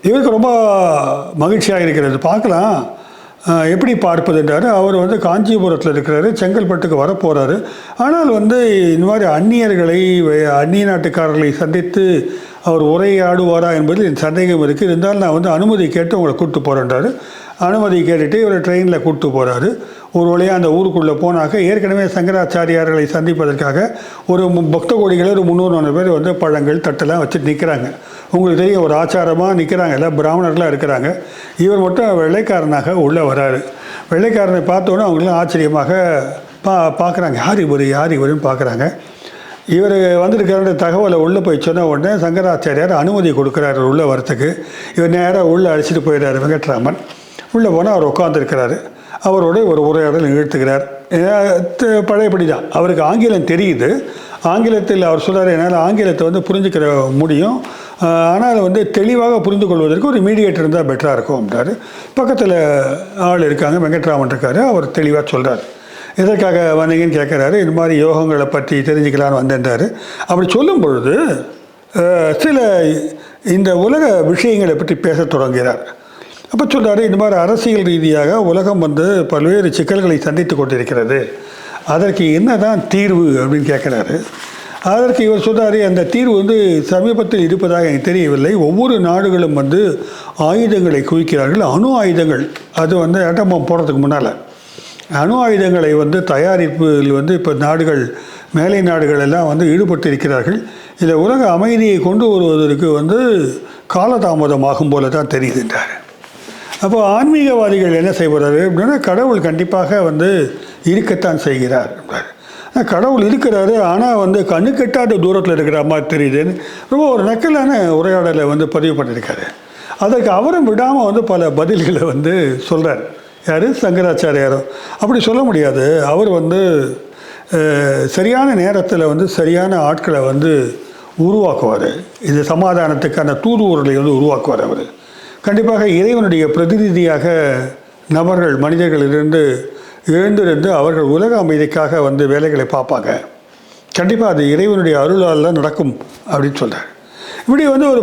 இவருக்கு ரொம்ப மகிழ்ச்சியாக இருக்கிறது. பார்க்கலாம் எப்படி பார்ப்பதுன்றார். அவர் வந்து காஞ்சிபுரத்தில் இருக்கிறாரு, செங்கல்பட்டுக்கு வரப்போகிறாரு. ஆனால் வந்து இந்த மாதிரி அந்நிய நாட்டுக்காரர்களை சந்தித்து அவர் உரையாடுவாரா என்பதில் என் சந்தேகம் இருக்குது. இருந்தாலும் நான் வந்து அனுமதி கேட்டு உங்களை கூப்பிட்டு போகிறேன்றாரு. அனுமதி கேட்டுட்டு இவர் ட்ரெயினில் கூப்பிட்டு போகிறாரு. ஒரு வழியாக அந்த ஊருக்குள்ளே போனாக்க ஏற்கனவே சங்கராச்சாரியார்களை சந்திப்பதற்காக ஒரு பக்த கோடிகளை ஒரு 300-400 பேர் வந்து பழங்கள் தட்டெல்லாம் வச்சுட்டு நிற்கிறாங்க. உங்களுக்கு தெரியும், ஒரு ஆச்சாரமாக நிற்கிறாங்க, எல்லாம் பிராமணர்களாக இருக்கிறாங்க. இவர் மட்டும் வெள்ளைக்காரனாக உள்ளே வராரு. வெள்ளைக்காரனை பார்த்தோன்னே அவங்களாம் ஆச்சரியமாக பார்க்குறாங்க, யார் இவருன்னு பார்க்குறாங்க. இவர் வந்திருக்கிற தகவலை உள்ளே போய் சொன்ன உடனே சங்கராச்சாரியார் அனுமதி கொடுக்குறாரு உள்ளே வரத்துக்கு. இவர் நேராக உள்ளே அழைச்சிட்டு போயிடுறாரு வெங்கட்ராமன். உள்ளே போனால் அவர் உட்காந்துருக்கிறாரு. அவரோட ஒரு உரையாடல் நிகழ்த்துகிறார். பழையபடி தான். அவருக்கு ஆங்கிலம் தெரியுது. ஆங்கிலத்தில் அவர் சொல்கிறார், என்னால் ஆங்கிலத்தை வந்து புரிஞ்சுக்கிற முடியும், ஆனால் வந்து தெளிவாக புரிந்து கொள்வதற்கு ஒரு மீடியேட்டர் இருந்தால் பெட்டராக இருக்கும் அப்படின்றாரு. பக்கத்தில் ஆள் இருக்காங்க, வெங்கட்ராமன் இருக்கார். அவர் தெளிவாக சொல்கிறார். எதற்காக வந்தீங்கன்னு கேட்குறாரு. இது மாதிரி யோகங்களை பற்றி தெரிஞ்சுக்கலான்னு வந்தேன்றாரு. அப்படி சொல்லும் பொழுது சில இந்த உலக விஷயங்களை பற்றி பேச தொடங்குகிறார். அப்போ சொல்கிறாரு, இந்த மாதிரி அரசியல் ரீதியாக உலகம் வந்து பல்வேறு சிக்கல்களை சந்தித்து கொண்டிருக்கிறது, அதற்கு என்ன தான் தீர்வு அப்படின்னு கேட்குறாரு. அதற்கு இவர் சொல்கிறாரு, அந்த தீர்வு வந்து சமீபத்தில் இருப்பதாக எனக்கு தெரியவில்லை. ஒவ்வொரு நாடுகளும் வந்து ஆயுதங்களை குவிக்கிறார்கள். அணு ஆயுதங்கள், அது வந்து ஆட்டம் பாம் போடுறதுக்கு முன்னால் அணு ஆயுதங்களை வந்து தயாரிப்பில் வந்து இப்போ மேலை நாடுகள் எல்லாம் வந்து ஈடுபட்டு இருக்கிறார்கள். இதில் உலக அமைதியை கொண்டு வருவதற்கு வந்து காலதாமதமாகும் போல தான் தெரியுதுன்றார். அப்போ ஆன்மீகவாதிகள் என்ன செய்வார் அப்படின்னா, கடவுள் கண்டிப்பாக வந்து இருக்கத்தான் செய்கிறார். கடவுள் இருக்கிறாரு, ஆனால் வந்து கண்ணு கெட்டாத தூரத்தில் இருக்கிற மாதிரி தெரியுதுன்னு ரொம்ப ஒரு நக்கலான உரையாடலை வந்து பதிவு பண்ணியிருக்காரு. அதற்கு அவரும் விடாமல் வந்து பல பதில்களை வந்து சொல்கிறார். யார்? சங்கராச்சாரியாரும். அப்படி சொல்ல முடியாது. அவர் வந்து சரியான நேரத்தில் வந்து சரியான ஆட்களை வந்து உருவாக்குவார். இந்த சமாதானத்துக்கான தூதுவர்களை வந்து உருவாக்குவார். அவர் கண்டிப்பாக இறைவனுடைய பிரதிநிதியாக நபர்கள் மனிதர்களிலிருந்து எழுந்திருந்து அவர்கள் உலக அமைதிக்காக வந்து வேலைகளை பார்ப்பாங்க. கண்டிப்பாக அது இறைவனுடைய அருளால் தான் நடக்கும் அப்படின்னு சொல்கிறார். இப்படி வந்து ஒரு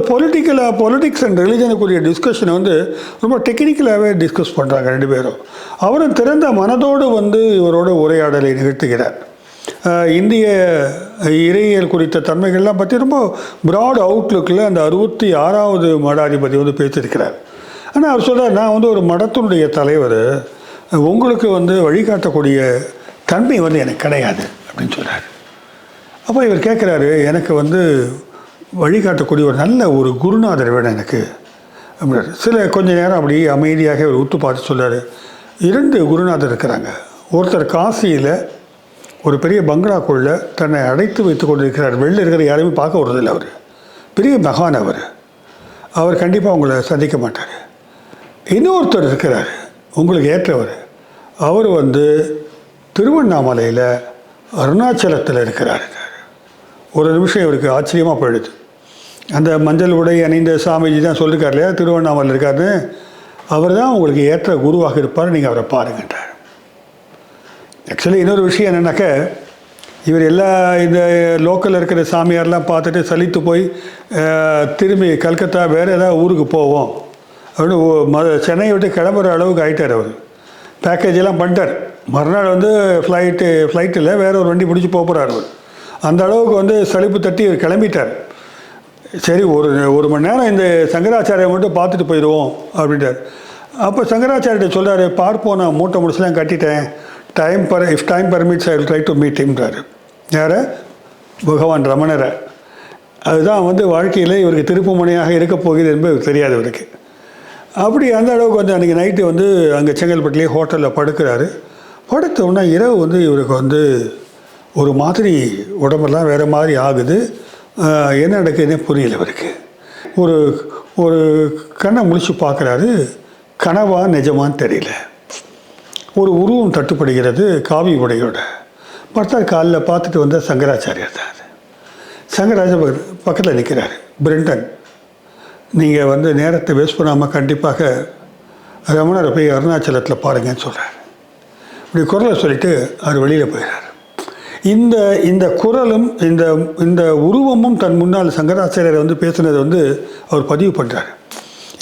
பொலிட்டிக்ஸ் அண்ட் ரிலிஜனுக்குரிய டிஸ்கஷனை வந்து ரொம்ப டெக்னிக்கலாகவே டிஸ்கஸ் பண்ணுறாங்க ரெண்டு பேரும். அவரும் திறந்த மனதோடு வந்து இவரோட உரையாடலை நிகழ்த்துகிறார். இந்திய இறையியல் குறித்த தன்மைகள்லாம் பற்றி ரொம்ப ப்ராட் அவுட்லுக்கில் அந்த 66வது மடாதிபதி வந்து பேசியிருக்கிறார். ஆனால் அவர் சொல்கிறார், நான் வந்து ஒரு மடத்தினுடைய தலைவர், உங்களுக்கு வந்து வழிகாட்டக்கூடிய தன்மை வந்து எனக்கு கிடையாது அப்படின்னு சொல்கிறார். அப்போ இவர் கேட்குறாரு, எனக்கு வந்து வழிகாட்டக்கூடிய ஒரு நல்ல ஒரு குருநாதர் வேணும் எனக்கு அப்படின்னாரு. கொஞ்ச நேரம் அப்படி அமைதியாக இவர் உத்து பார்த்து சொல்கிறார், 2 குருநாதர் இருக்கிறாங்க. ஒருத்தர் காசியில் ஒரு பெரிய பங்களாக்குள்ளே தன்னை அடைத்து வைத்து கொண்டிருக்கிறார். வெளில இருக்கிற யாரையுமே பார்க்க விடுறதில்லை. அவர் பெரிய மகான். அவர் கண்டிப்பாக உங்களை சந்திக்க மாட்டார். இன்னொருத்தர் இருக்கிறார், உங்களுக்கு ஏற்றவர். அவர் வந்து திருவண்ணாமலையில் அருணாச்சலத்தில் இருக்கிறார். ஒரு நிமிஷம் இவருக்கு ஆச்சரியமாக போயிடுது. அந்த மஞ்சள் உடை அணிந்த சாமிஜி தான் சொல்லியிருக்கார் இல்லையா, திருவண்ணாமலை இருக்காருன்னு. அவர் தான் உங்களுக்கு ஏற்ற குருவாக இருப்பார், நீங்கள் அவரை பாருங்கன்றார். ஆக்சுவலி இன்னொரு விஷயம் என்னென்னாக்க, இவர் எல்லா இந்த லோக்கலில் இருக்கிற சாமியாரெலாம் பார்த்துட்டு சலித்து போய் திரும்பி கல்கத்தா வேறு ஏதாவது ஊருக்கு போவோம் அப்படின்னு சென்னையை விட்டு கிளம்புற அளவுக்கு ஆகிட்டார். அவர் பேக்கேஜெல்லாம் பண்ணிட்டார். மறுநாள் வந்து ஃப்ளைட்டில் வேற ஒரு வண்டி பிடிச்சி போகிறார். அவர் அந்த அளவுக்கு வந்து சலிப்பு தட்டி இவர் கிளம்பிட்டார். சரி, ஒரு மணி நேரம் இந்த சங்கராச்சாரியை மட்டும் பார்த்துட்டு போயிடுவோம் அப்படின்ட்டார். அப்போ சங்கராச்சாரியிட்ட சொல்கிறாரு, பார்ப்போம், நான் மூட்டை முடிச்சுலாம் கட்டிட்டேன், if time permits I will try to meet ஹிம்ன்றாரு. யாரை? பகவான் ரமணரை. அதுதான் வந்து வாழ்க்கையில் இவருக்கு திருப்பு முனையாக இருக்க போகுது என்பது தெரியாது இவருக்கு. அப்படி அந்த அளவுக்கு வந்து அன்றைக்கி நைட்டு வந்து அங்கே செங்கல்பட்டுலேயே ஹோட்டலில் படுக்கிறாரு. படுத்தோன்னா இரவு வந்து இவருக்கு வந்து ஒரு மாதிரி உடம்பெல்லாம் வேறு மாதிரி ஆகுது. என்ன நடக்குதுன்னே புரியல இவருக்கு. ஒரு கண்ணை முழிச்சு பார்க்குறாரு. கனவா நிஜமான்னு தெரியல. ஒரு உருவம் தட்டுப்படுகிறது காவி உடையோட. பார்த்தா காலில் பார்த்துட்டு வந்த சங்கராச்சாரியார் தான். சங்கராச்சாரியர் பக்கத்தில் நிற்கிறார். பிரெண்டன், நீங்கள் வந்து நேரத்தை வேஸ்ட் பண்ணாமல் கண்டிப்பாக ரமணரை போய் அருணாச்சலத்தில் பாருங்கன்னு சொல்கிறார். இப்படி குரலை சொல்லிவிட்டு அவர் வெளியில் போயிடுறார். இந்த குரலும் இந்த உருவமும் தன் முன்னால் சங்கராச்சாரியரை வந்து பேசுனதை வந்து அவர் பதிவு பண்ணுறார்.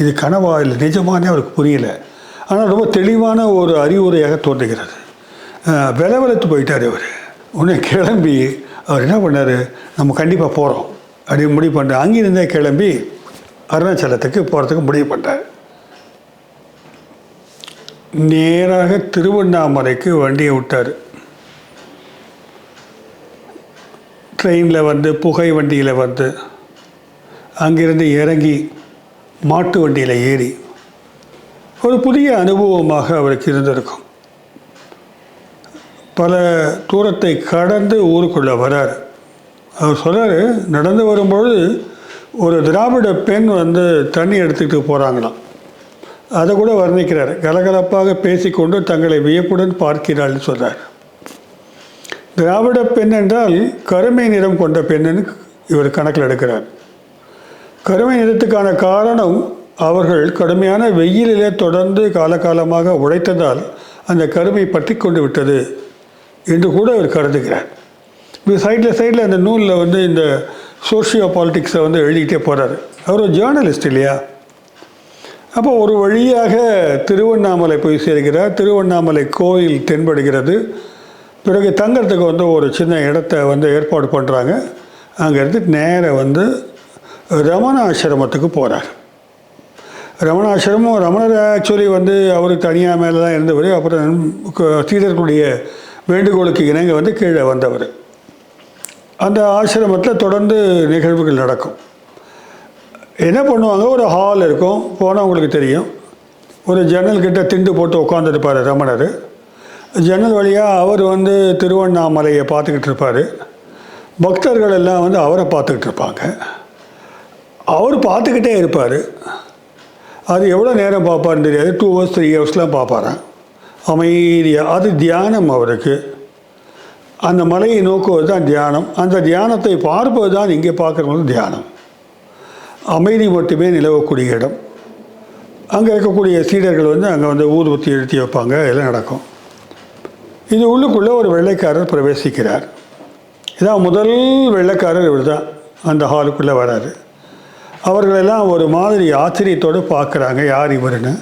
இது கனவா இல்லை நிஜமானே அவருக்கு புரியல. ஆனால் ரொம்ப தெளிவான ஒரு அறிவுரையாக தோன்றுகிறது. விலவெலத்து போயிட்டார் அவர். உடனே கிளம்பி அவர் என்ன பண்ணார், நம்ம கண்டிப்பாக போகிறோம் அப்படின்னு முடிவு பண்ணுறார். அங்கிருந்தே கிளம்பி அருணாச்சலத்துக்கு போகிறதுக்கு முடிவு பண்ணுறார். நேராக திருவண்ணாமலைக்கு வண்டியை விட்டார். ட்ரெயினில் வந்து புகை வண்டியில் வந்து அங்கிருந்து இறங்கி மாட்டு வண்டியில் ஏறி ஒரு புதிய அனுபவமாக அவருக்கு இருந்திருக்கும். பல தூரத்தை கடந்து ஊருக்குள்ளே வரார். அவர் சொல்கிறார், நடந்து வரும்பொழுது ஒரு திராவிட பெண் வந்து தண்ணி எடுத்துக்கிட்டு போகிறாங்களாம். அதை கூட வர்ணிக்கிறார். கலகலப்பாக பேசிக்கொண்டு தங்களை வியப்புடன் பார்க்கிறாள்னு சொல்கிறார். திராவிட பெண் என்றால் கருமை நிறம் கொண்ட பெண்ணுன்னு இவர் கணக்கில் எடுக்கிறார். கருமை நிறத்துக்கான காரணம் அவர்கள் கடுமையான வெயிலிலே தொடர்ந்து காலகாலமாக உழைத்ததால் அந்த கருமை பற்றி கொண்டு விட்டது என்று கூட அவர் கருதுகிறார். இப்போ சைடில் அந்த நூலில் வந்து இந்த சோஷியோ பாலிட்டிக்ஸை வந்து எழுதிக்கிட்டே போகிறார். அவர் ஒரு ஜேர்னலிஸ்ட் இல்லையா. அப்போ ஒரு வழியாக திருவண்ணாமலை போய் சேர்கிறார். திருவண்ணாமலை கோயில் தென்படுகிறது. பிறகு தங்கறதுக்கு வந்து ஒரு சின்ன இடத்த வந்து ஏற்பாடு பண்ணுறாங்க. அங்கேருந்து நேராக வந்து ரமண ஆசிரமத்துக்கு போகிறார். ரமணர் ஆக்சுவலி வந்து அவர் தனியாக மேலே தான் இருந்தவர். அப்புறம் சீடர்களுடைய வேண்டுகோளுக்கு இணங்க வந்து கீழே வந்தவர். அந்த ஆசிரமத்தில் தொடர்ந்து நிகழ்வுகள் நடக்கும். என்ன பண்ணுவாங்க, ஒரு ஹால் இருக்கும், போனால் உங்களுக்கு தெரியும். ஒரு ஜன்னல்கிட்ட திண்டு போட்டு உட்காந்துருப்பார் ரமணர். ஜன்னல் வழியாக அவர் வந்து திருவண்ணாமலையை பார்த்துக்கிட்டு இருப்பார். பக்தர்கள் எல்லாம் வந்து அவரை பார்த்துக்கிட்டு இருப்பாங்க. அவர் பார்த்துக்கிட்டே இருப்பார். அது எவ்வளோ நேரம் பார்ப்பாருன்னு தெரியாது, 2 hours 3 hours பார்ப்பாராம் அமைதியாக. அது தியானம் அவருக்கு. அந்த மலையை நோக்குவது தான் தியானம். அந்த தியானத்தை பார்ப்பது தான் இங்கே பார்க்குறவங்களுக்கு தியானம். அமைதி மட்டுமே நிலவக்கூடிய இடம். அங்கே இருக்கக்கூடிய சீடர்கள் வந்து அங்கே வந்து ஊதுபத்தி எழுத்தி வைப்பாங்க, எல்லாம் நடக்கும். இது உள்ளுக்குள்ளே ஒரு வெள்ளைக்காரர் பிரவேசிக்கிறார். இதான் முதல் வெள்ளைக்காரர் இவர் தான் அந்த ஹாலுக்குள்ளே வராரு. அவர்களெல்லாம் ஒரு மாதிரி ஆச்சரியத்தோடு பார்க்குறாங்க, யார் இவருன்னு.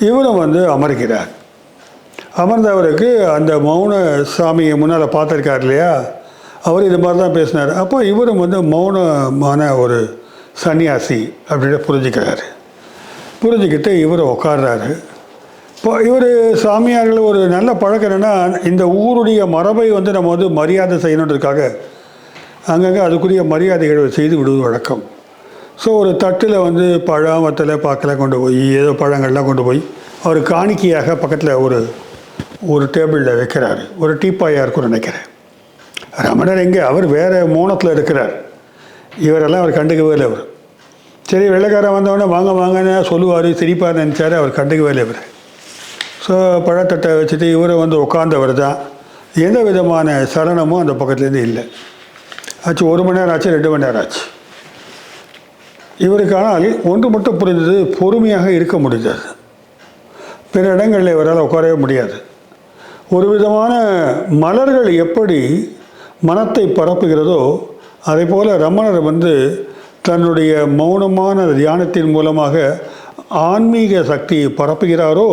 இவரும் வந்து அமர்கிறார். அமர்ந்தவருக்கு அந்த மௌன சாமியை முன்னால் பார்த்துருக்கார் இல்லையா, அவர் இது மாதிரி தான் பேசினார். அப்போ இவரும் வந்து மௌனமான ஒரு சன்னியாசி அப்படின்னு புரிஞ்சுக்கிறாரு. புரிஞ்சுக்கிட்டு இவர் உட்கார்றாரு. இப்போ இவர் சாமியார்கள் ஒரு நல்ல பழக்கம் என்னென்னா, இந்த ஊருடைய மரபை வந்து நம்ம வந்து மரியாதை செய்யணுன்றதுக்காக அங்கங்கே அதுக்குரிய மரியாதைகளை செய்து விடுவது வழக்கம். ஸோ ஒரு தட்டில் வந்து பழம் வத்தலை பாக்கெல்லாம் கொண்டு போய், ஏதோ பழங்கள்லாம் கொண்டு போய் அவர் காணிக்கையாக பக்கத்தில் ஒரு டேபிளில் வைக்கிறார். ஒரு டீப்பாயாக இருக்கும்னு நினைக்கிறேன். ரமணர் எங்கே, அவர் வேறு மௌனத்தில் இருக்கிறார். இவரெல்லாம் அவர் கண்டுக்கவே இல்லை. அவர் சரி வெள்ளைக்காரன் வந்தவொடனே வாங்க வாங்கன்னு சொல்லுவார், சிரிப்பார் நினச்சார். அவர் கண்டுக்கவே இல்லை இவர். ஸோ பழத்தட்டை வச்சுட்டு இவரை வந்து உட்கார்ந்தவர் தான். எந்த விதமான சலனமும் அந்த பக்கத்துலேருந்து இல்லை. ஆச்சு 1 மணி நேரம் ஆச்சு, 2 மணி நேரம் ஆச்சு. இவருக்கானால் ஒன்று மட்டும் புரிந்தது, பொறுமையாக இருக்க முடியாது. பிற இடங்களில் இவரால் உட்காரவே முடியாது. ஒரு விதமான மலர்கள் எப்படி மனத்தை பரப்புகிறதோ அதே போல் ரமணர் வந்து தன்னுடைய மௌனமான தியானத்தின் மூலமாக ஆன்மீக சக்தியை பரப்புகிறாரோ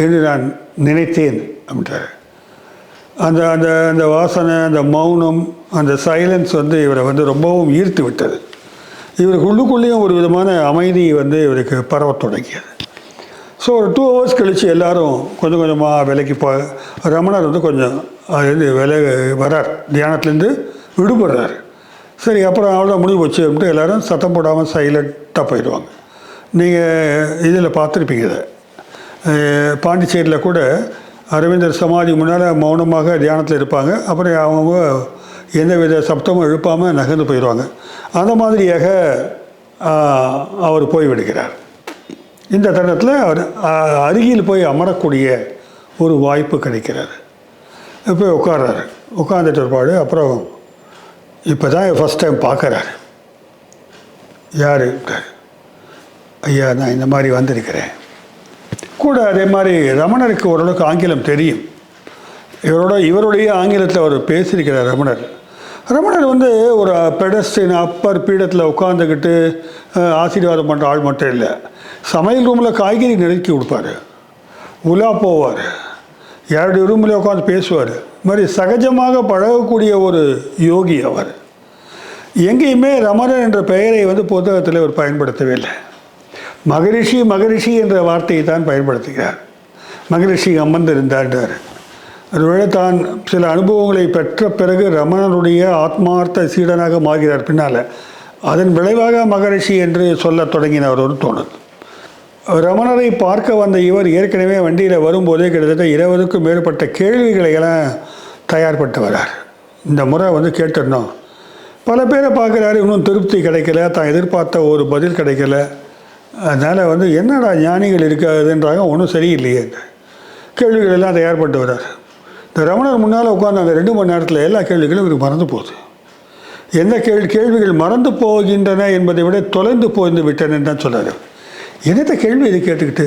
என்று நான் நினைத்தேன் அப்படின்றார். அந்த அந்த அந்த வாசனை, அந்த மௌனம், அந்த சைலன்ஸ் வந்து இவரை வந்து ரொம்பவும் ஈர்த்து விட்டது. இவருக்கு உள்ளுக்குள்ளேயும் ஒரு விதமான அமைதி வந்து இவருக்கு பரவத் தொடங்கியது. ஸோ ஒரு 2 hours கழித்து எல்லாரும் கொஞ்சம் கொஞ்சமாக விலைக்கு ரமணர் வந்து கொஞ்சம் அதுலேருந்து விலை வரார், தியானத்துலேருந்து விடுபடுறார். சரி அப்புறம் அவ்வளோ முடிவு போச்சு அப்படின்ட்டு எல்லோரும் சத்தம் போடாமல் சைலண்ட்டாக போயிடுவாங்க. நீங்கள் இதில் பார்த்துருப்பீங்க, இதை பாண்டிச்சேரியில் கூட அரவிந்தர் சமாதி முன்னால் மௌனமாக தியானத்தில் இருப்பாங்க. அப்புறம் அவங்க எந்தவித சப்தமும் எழுப்பாமல் நகர்ந்து போயிடுவாங்க. அந்த மாதிரியாக அவர் போய்விடுகிறார். இந்த தருணத்தில் அவர் அருகில் போய் அமரக்கூடிய ஒரு வாய்ப்பு கிடைக்கிறார். போய் உட்கார்றாரு. உட்காந்துட்டு இருப்பாடு. அப்புறம் இப்போ தான் ஃபஸ்ட் டைம் பார்க்குறாரு. யார்? ஐயா நான் இந்த மாதிரி வந்திருக்கிறேன் கூட. அதே மாதிரி ரமணருக்கு ஓரளவுக்கு ஆங்கிலம் தெரியும். இவருடைய ஆங்கிலத்தில் அவர் பேசியிருக்கிறார் ரமணர். ரமணர் வந்து ஒரு பெடஸ்டின் அப்பர் பீடத்தில் உட்காந்துக்கிட்டு ஆசீர்வாதம் பண்ணுற ஆள் மட்டும் இல்லை. சமையல் ரூமில் காய்கறி நெருக்கி கொடுப்பார், உலா போவார், யாருடைய ரூமில் உட்காந்து பேசுவார். இது மாதிரி சகஜமாக பழகக்கூடிய ஒரு யோகி அவர். எங்கேயுமே ரமணர் என்ற பெயரை வந்து புத்தகத்தில் அவர் பயன்படுத்தவே இல்லை. மகரிஷி என்ற வார்த்தையை தான் பயன்படுத்துகிறார். மகரிஷி அமர்ந்திருந்தார். ஒருவேளை தான் சில அனுபவங்களை பெற்ற பிறகு ரமணனுடைய ஆத்மார்த்த சீடனாக மாறுகிறார் பின்னால். அதன் விளைவாக மகரிஷி என்று சொல்ல தொடங்கினவர் ஒரு தோணுது. ரமணரை பார்க்க வந்த இவர் ஏற்கனவே வண்டியில் வரும்போதே கிட்டத்தட்ட 20க்கும் மேற்பட்ட கேள்விகளை எல்லாம் தயார்பட்டு வரார். இந்த முறை வந்து கேட்டுடணும். பல பேரை பார்க்குறாரு, இன்னும் திருப்தி கிடைக்கல, தான் எதிர்பார்த்த ஒரு பதில் கிடைக்கல. அதனால் வந்து என்னடா ஞானிகள் இருக்காதுன்றாங்க, ஒன்றும் சரியில்லையே. கேள்விகள் எல்லாம் தயார்பட்டு வரார். இந்த ரமணர் முன்னால் உட்காந்து அந்த 2 மணி நேரத்தில் எல்லா கேள்விகளும் இவருக்கு மறந்து போகுது. எந்த கேள்விகள் மறந்து போகின்றன என்பதை விட தொலைந்து போய்ந்து விட்டனன்னு தான் சொன்னார். என்னத்த கேள்வி இதை கேட்டுக்கிட்டு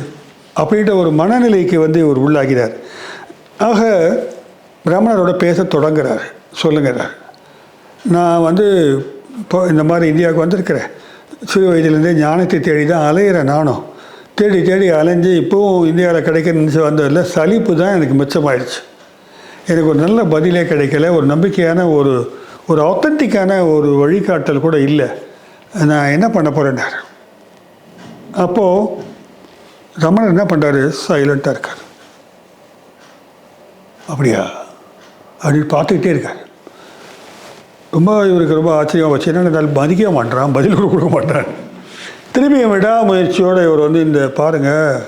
அப்படின்ற ஒரு மனநிலைக்கு வந்து இவர் உள்ளாகிறார். ஆக ரமணரோட பேச தொடங்குறார். சொல்லுங்கிறார், நான் வந்து இப்போ இந்த மாதிரி இந்தியாவுக்கு வந்திருக்கிறேன். சிறு வயதிலேருந்தே ஞானத்தை தேடி தான் அலையிறேன். நானும் தேடி அலைஞ்சு இப்போவும் இந்தியாவில் கிடைக்க நினச்சி வந்ததில் சலிப்பு தான் எனக்கு மிச்சமாயிடுச்சு. எனக்கு ஒரு நல்ல பதிலே கிடைக்கல, ஒரு நம்பிக்கையான ஒரு ஆத்தென்டிக்கான ஒரு வழிகாட்டல் கூட இல்லை. நான் என்ன பண்ண போகிறேன்னார். அப்போது ரமணர் என்ன பண்ணுறாரு, சைலண்ட்டாக இருக்கார். அப்படியா அப்படின்னு பார்த்துக்கிட்டே இருக்கார். இவருக்கு ரொம்ப ஆச்சரியமாக வச்சு, என்ன மதிக்க மாட்டான், பதில் கொடுக்க மாட்டான். திரும்பி விடாமுயற்சியோடு இவர் வந்து இந்த பாருங்கள்,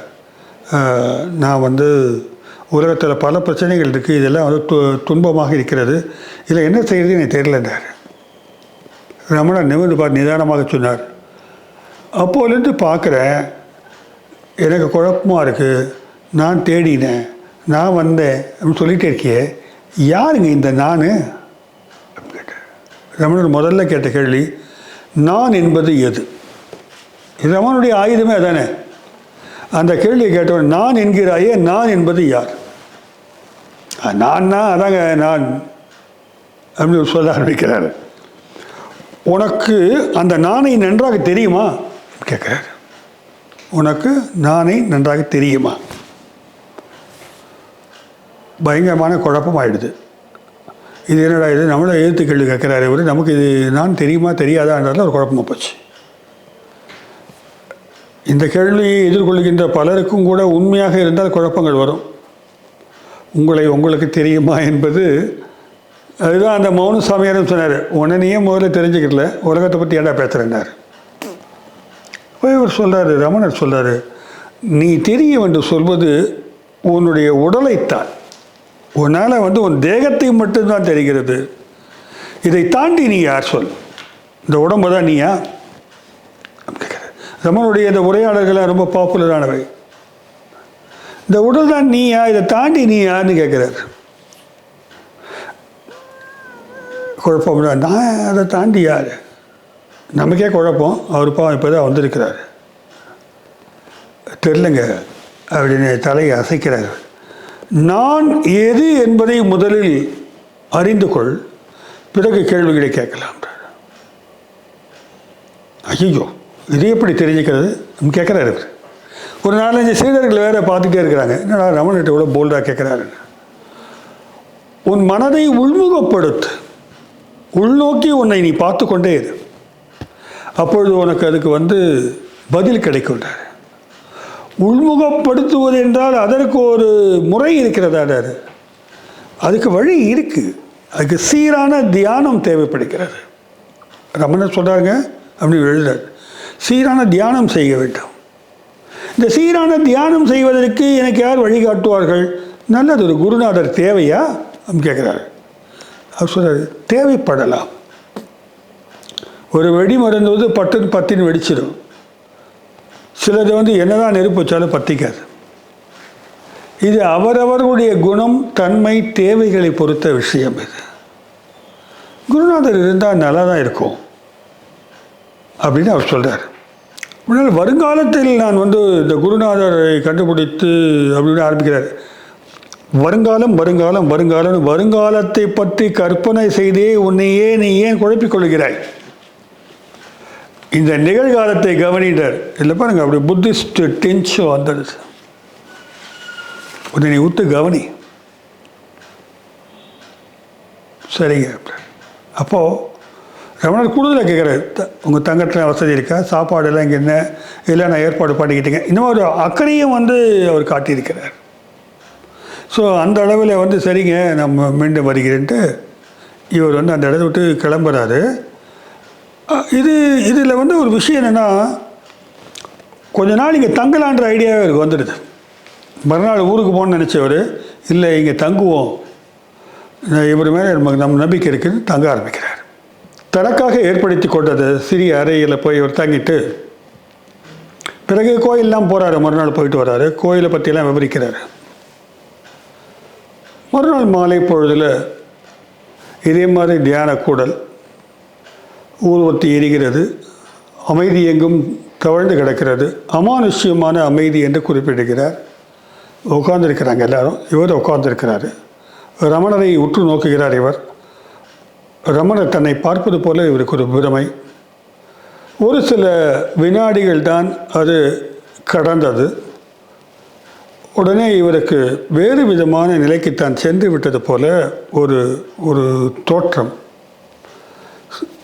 நான் வந்து உலகத்தில் பல பிரச்சனைகள் இருக்குது, இதெல்லாம் வந்து துன்பமாக இருக்கிறது, இதில் என்ன செய்கிறது எனக்கு தெரியலன்றார். ரமணர் நிமிர்ந்து நிதானமாக சொன்னார், அப்போலேருந்து பார்க்குறேன் எனக்கு குழப்பமாக இருக்குது, நான் தேடினேன், நான் வந்தேன் அப்படின்னு சொல்லிகிட்டே இருக்கியே, யாருங்க இந்த நான் அப்படின்னு கேட்டேன். ரமணர் முதல்ல கேட்ட கேள்வி, நான் என்பது எது? இது ரமணனுடைய ஆயுதமே அதானே. அந்த கேள்வியை கேட்டவன், நான் என்கிறாயே, நான் என்பது யார்? நான்னா அதாங்க நான் அப்படின்னு சொல்ல ஆரம்பிக்கிறாரு. உனக்கு அந்த நானை நன்றாக தெரியுமா கேட்குறாரு. உனக்கு நானை நன்றாக தெரியுமா? பயங்கரமான குழப்பம் ஆயிடுது. இது என்னடா இது, நம்மளை எழுத்து கேள்வி கேட்குறாரு இவர், நமக்கு இது நான் தெரியுமா தெரியாதான்றதுல ஒரு குழப்பமாக போச்சு. இந்த கேள்வியை எதிர்கொள்கின்ற பலருக்கும் கூட உண்மையாக இருந்தால் குழப்பங்கள் வரும். உங்களுக்கு தெரியுமா என்பது அதுதான் அந்த மௌன சாமியாரும் சொன்னார். உடனே முதல்ல தெரிஞ்சுக்கிட்டல, உலகத்தை பற்றி ஏன்டா பேசுகிறேன்னார். இவர் சொல்கிறாரு, ரமணர் சொல்கிறாரு, நீ தெரியும் என்று சொல்வது உன்னுடைய உடலைத்தான். உன்னால் உன் தேகத்தை மட்டும்தான் தெரிகிறது. இதை தாண்டி நீ யார் சொல்? இந்த உடம்பு தான் நீயா? ரமனுடைய இந்த உரையாடல்கள்லாம் ரொம்ப பாப்புலரானவை. இந்த உடல் தான் நீயா, இதை தாண்டி நீ யாருன்னு கேட்குறாரு. குழப்பம், நான் அதை தாண்டி யார்? நமக்கே குழப்பம். அவர் பாவம் இப்போ தான் வந்திருக்கிறார், தெரிலங்க அப்படின்னு தலையை அசைக்கிறார். நான் எது என்பதை முதலில் அறிந்து கொள், பிறகு கேள்விகளை கேட்கலாம். ஐயோ, இது எப்படி தெரிஞ்சுக்கிறது கேட்குறாரு. ஒரு 4-5 சீடர்கள் வேற பார்த்துட்டே இருக்கிறாங்க. என்னடா ரமணர்கிட்ட எவ்வளோ போல்டாக கேட்குறாருன்னு. உன் மனதை உள்முகப்படுத்து, உள்நோக்கி உன்னை நீ பார்த்து கொண்டே இரு, அப்பொழுது உனக்கு அதுக்கு பதில் கிடைக்கின்றார். உள்முகப்படுத்துவது என்றால் அதற்கு ஒரு முறை இருக்கிறதாடாரு, அதுக்கு வழி இருக்குது. அதுக்கு சீரான தியானம் தேவைப்படுகிறது. ரமணர் சொல்கிறாங்க அப்படி எழுதுறாரு, சீரான தியானம் செய்ய வேண்டும். இந்த சீரான தியானம் செய்வதற்கு எனக்கு யார் வழிகாட்டுவார்கள்? நல்லது, ஒரு குருநாதர் தேவையா அப்படின்னு கேட்குறாரு. அவர் சொல்கிறார், தேவைப்படலாம். ஒரு வெடி மருந்து பத்துன்னு வெடிச்சிடும். சிலது என்னதான் நெருப்பு வச்சாலும் பற்றிக்காது. இது அவரவர்களுடைய குணம், தன்மை, தேவைகளை பொறுத்த விஷயம். இது குருநாதர் இருந்தால் நல்லா தான் இருக்கும் அப்படின்னு அவர் சொல்கிறார். முன்னால் வருங்காலத்தில் நான் இந்த குருநாதரை கண்டுபிடித்து அப்படின்னு ஆரம்பிக்கிறார். வருங்காலம் வருங்காலம் வருங்காலம், வருங்காலத்தை பற்றி கற்பனை செய்தே உன்னையே நீ ஏன் குழப்பிக்கொள்கிறாய்? இந்த நிகழ்காலத்தை கவனிட்டார். இல்லை பாருங்க, அப்படி புத்திஸ்ட் டென்ஷோ வந்துடுது. உன்னை நீ உத்து கவனி. சரிங்க. அப்போது ரமணர் கூடுதலாக கேட்குறாரு, உங்கள் தங்கத்தில் வசதி இருக்கா, சாப்பாடெல்லாம் இங்கே என்ன இல்லை நான் ஏற்பாடு பண்ணிக்கிட்டேங்க. இன்னும் ஒரு அக்கறையும் அவர் காட்டியிருக்கிறார். ஸோ அந்த அளவில் சரிங்க நம்ம மீண்டும் வருகிறேன்ட்டு இவர் அந்த இடத்த விட்டு கிளம்புறாரு. இதில் ஒரு விஷயம் என்னென்னா, கொஞ்ச நாள் இங்கே தங்கலான்ற ஐடியாவே அவருக்கு வந்துடுது. மறுநாள் ஊருக்கு போகணுன்னு நினச்சவர், இல்லை இங்கே தங்குவோம், இவர் மேலே நம்ம நம்பிக்கை இருக்குன்னு தங்க ஆரம்பிக்கிறார். தனக்காக ஏற்படுத்தி கொண்டது சிறிய அறையில் போய் இவர் தங்கிட்டு, பிறகு கோயிலெலாம் போகிறாரு. மறுநாள் போயிட்டு வர்றாரு, கோயிலை பற்றியெல்லாம் விவரிக்கிறார். மறுநாள் மாலை பொழுதில் இதே மாதிரி தியான கூடல், ஊர்வத்தி எரிகிறது, அமைதி எங்கும் தவழ்ந்து கிடக்கிறது, அமானுஷ்யமான அமைதி என்று குறிப்பிடுகிறார். உட்கார்ந்துருக்கிறாங்க எல்லாரும். இவர் உட்கார்ந்துருக்கிறாரு. ரமணரை உற்று நோக்குகிறார் இவர். ரமணர் தன்னை பார்ப்பது போல இவருக்கு ஒரு பிரமை. ஒரு சில வினாடிகள் தான் அது கடந்தது. உடனே இவருக்கு வேறு விதமான நிலைக்கு தான் சென்று விட்டது போல ஒரு தோற்றம்.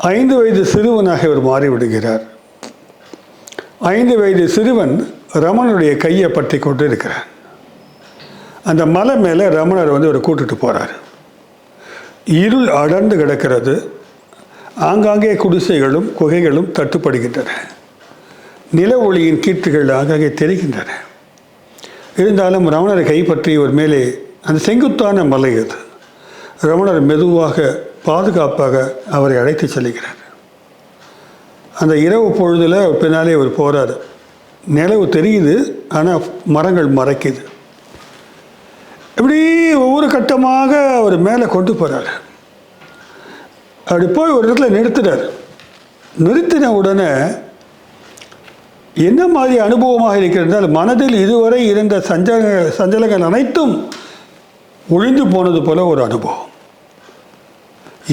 5 வயது சிறுவனாக இவர் மாறிவிடுகிறார். 5 வயது சிறுவன் ரமணனுடைய கையை பற்றி கொண்டு இருக்கிறார். அந்த மலை மேலே ரமணர் ஒரு கூட்டுட்டு போகிறார். இருள் அடர்ந்து கிடக்கிறது. ஆங்காங்கே குடிசைகளும் குகைகளும் தட்டுப்படுகின்றன. நில ஒளியின் கீற்றுகள் ஆங்காங்கே தெரிகின்றன. இருந்தாலும் ரமணரை கைப்பற்றி ஒரு மேலே அந்த செங்குத்தான மலை அது. ரமணர் மெதுவாக பாதுகாப்பாக அவரை அழைத்து செல்கிறார். அந்த இரவு பொழுதில் பின்னாலே அவர் போகிறார். நிலவு தெரியுது, ஆனால் மரங்கள் மறைக்குது. இப்படி ஒவ்வொரு கட்டமாக அவர் மேலே கொண்டு போகிறார். அப்படி போய் ஒரு இடத்துல நிறுத்துறார். நிறுத்தின உடனே என்ன மாதிரி அனுபவமாக இருக்கிறதால் மனதில் இதுவரை இருந்த சஞ்சலங்கள் அனைத்தும் ஒழிந்து போனது போல ஒரு அனுபவம்.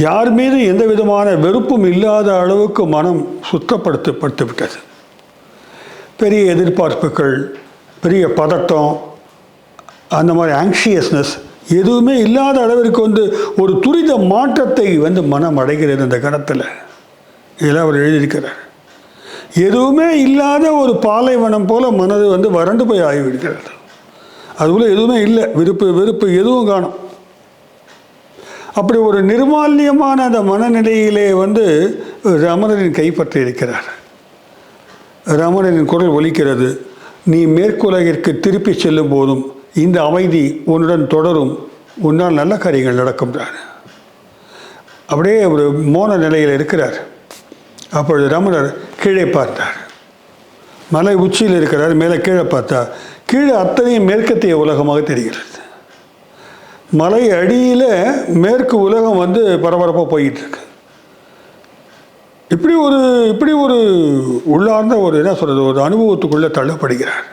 யார் மீது எந்த விதமான வெறுப்பும் இல்லாத அளவுக்கு மனம் சுத்தப்படுத்தப்பட்டு விட்டது. பெரிய எதிர்பார்ப்புகள், பெரிய பதட்டம், அந்த மாதிரி ஆங்ஷியஸ்னஸ் எதுவுமே இல்லாத அளவிற்கு ஒரு துரித மாற்றத்தை மனம் அடைகிறது. இந்த கணத்தில் இதெல்லாம் அவர் எழுதியிருக்கிறார். எதுவுமே இல்லாத ஒரு பாலைவனம் போல மனது வறண்டு போய் ஆகிவிடுகிறது. அதுபோல எதுவுமே இல்லை, வெறுப்பு எதுவும் காணும். அப்படி ஒரு நிர்மால்யமான அந்த மனநிலையிலே ரமணரின் கைப்பற்றி இருக்கிறார். ரமணரின் குரல் ஒலிக்கிறது, நீ மேற்குலகிற்கு திருப்பி செல்லும் போதும் இந்த அமைதி உன்னுடன் தொடரும், உன்னால் நல்ல காரியங்கள் நடக்கும்ன்றார். அப்படியே ஒரு மோன நிலையில் இருக்கிறார். அப்பொழுது ரமணர் கீழே பார்த்தார். மலை உச்சியில் இருக்கிறார். மேலே கீழே பார்த்தா கீழே அத்தனையும் மேற்கத்திய உலகமாக தெரிகிறது. மலை அடியில் மேற்கு உலகம் பரபரப்பாக போயிட்டு இருக்கு. இப்படி ஒரு உள்ளார்ந்த என்ன சொல்கிறது, ஒரு அனுபவத்துக்குள்ளே தள்ளப்படுகிறார்.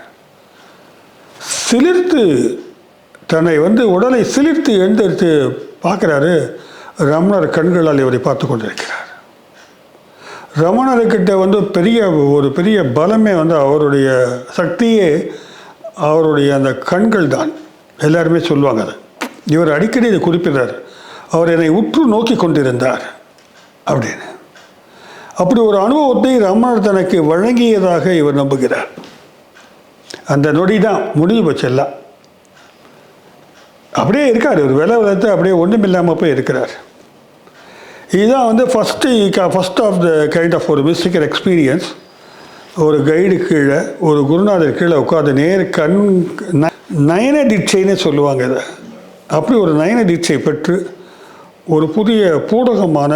சிலிர்த்து தன்னை உடலை சிலிர்த்து எழுந்திருத்து பார்க்குறாரு. ரமணர் கண்களால் இவரை பார்த்து கொண்டிருக்கிறார். ரமணர்கிட்ட பெரிய பலமே அவருடைய சக்தியே அவருடைய அந்த கண்கள் தான். எல்லாருமே சொல்லுவாங்க அதை. இவர் அடிக்கடி இதை குறிப்பிடுறார். அவர் என்னை உற்று நோக்கி கொண்டிருந்தார் அப்படின்னு. அப்படி ஒரு அனுபவத்தை ரமணர் தனக்கு வழங்கியதாக இவர் நம்புகிறார். அந்த நொடி தான் முடிஞ்சு போச்சு எல்லாம். அப்படியே இருக்கார். ஒரு வளர்த்து அப்படியே ஒன்றும் இல்லாமல் போய் இருக்கிறார். இதுதான் first of the kind of ஒரு மிஸ்டிக்கல் எக்ஸ்பீரியன்ஸ். ஒரு கைடு கீழே, ஒரு குருநாதர் கீழே உட்காந்து நயன தீட்சைன்னு சொல்லுவாங்க இதை. அப்படி ஒரு நயன தீட்சை பெற்று ஒரு புதிய பூடகமான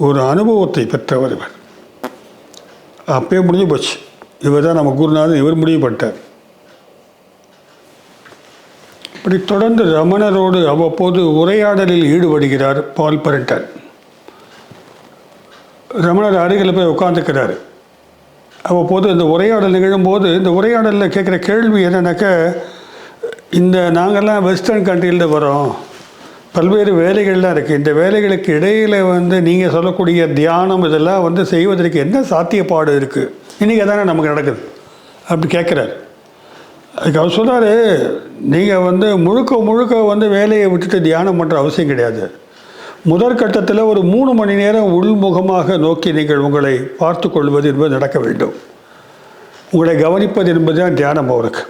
ஒரு அனுபவத்தை பெற்றவர் இவர். அப்பயே முடிஞ்சு போச்சு. இவர் தான் நம்ம குருநாதன், இவர் முடிவுபட்டார். இப்படி தொடர்ந்து ரமணரோடு அவ்வப்போது உரையாடலில் ஈடுபடுகிறார் பால் பரண்டர். ரமணர் அருகில் போய் உட்காந்துக்கிறார். அவ்வப்போது இந்த உரையாடல் நிகழும்போது இந்த உரையாடலில் கேட்குற கேள்வி என்னன்னாக்க, நாங்கள்லாம் வெஸ்டர்ன் கண்ட்ரியிலேருந்து வரோம், பல்வேறு வேலைகள்லாம் இருக்குது. இந்த வேலைகளுக்கு இடையில் நீங்கள் சொல்லக்கூடிய தியானம் இதெல்லாம் செய்வதற்கு என்ன சாத்தியப்பாடு இருக்குது? இன்றைக்கி அதானே நமக்கு நடக்குது அப்படி கேட்குறாரு. அதுக்கு அவர் சொல்கிறாரு, நீங்கள் முழுக்க வேலையை விட்டுட்டு தியானம் பண்ணுற அவசியம் கிடையாது. முதற்கட்டத்தில் ஒரு 3 மணி நேரம் உள்முகமாக நோக்கி நீங்கள் உங்களை பார்த்து கொள்வது என்பது நடக்க வேண்டும். உங்களை கவனிப்பது என்பது தான் தியானம். அவருக்கு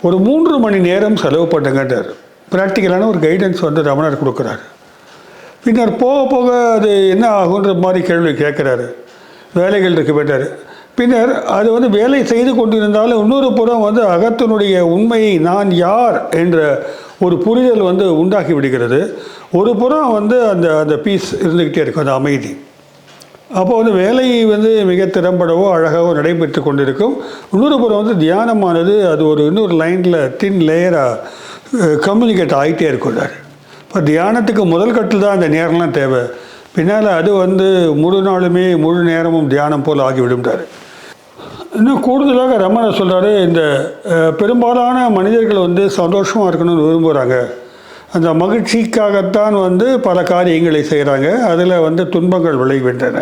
ஒரு 3 மணி நேரம் செலவு பண்ணுங்கன்றார். ப்ராக்டிக்கலான ஒரு கைடன்ஸ் ரமணர் கொடுக்குறாரு. பின்னர் போக போக அது என்ன ஆகுன்ற மாதிரி கேள்வி கேட்குறாரு. வேலைகள் இருக்கு போயிட்டார். பின்னர் அது வேலை செய்து கொண்டிருந்தாலும் இன்னொரு புறம் அகத்தினுடைய உண்மையை நான் யார் என்ற ஒரு புரிதல் உண்டாக்கி விடுகிறது. ஒரு புறம் அந்த பீஸ் இருந்துக்கிட்டே இருக்கும், அந்த அமைதி. அப்போ வேலை மிக திறம்படவோ அழகாகவோ நடைபெற்று கொண்டிருக்கும். இன்னொரு புறம் தியானமானது அது இன்னொரு லைனில் தின் லேயராக கம்யூனிகேட் ஆகிட்டே இருக்கிறார். இப்போ தியானத்துக்கு முதல் கட்டில் தான் அந்த நேரம்லாம் தேவை. பின்னால் அது முழு நாளுமே முழு நேரமும் தியானம் போல் ஆகிவிடும்ட்டார். இன்னும் கூடுதலாக ரமணர் சொல்கிறாரு, இந்த பெரும்பாலான மனிதர்கள் சந்தோஷமாக இருக்கணும்னு விரும்புகிறாங்க. அந்த மகிழ்ச்சிக்காகத்தான் பல காரியங்களை செய்கிறாங்க. அதில் துன்பங்கள் விளைகின்றன.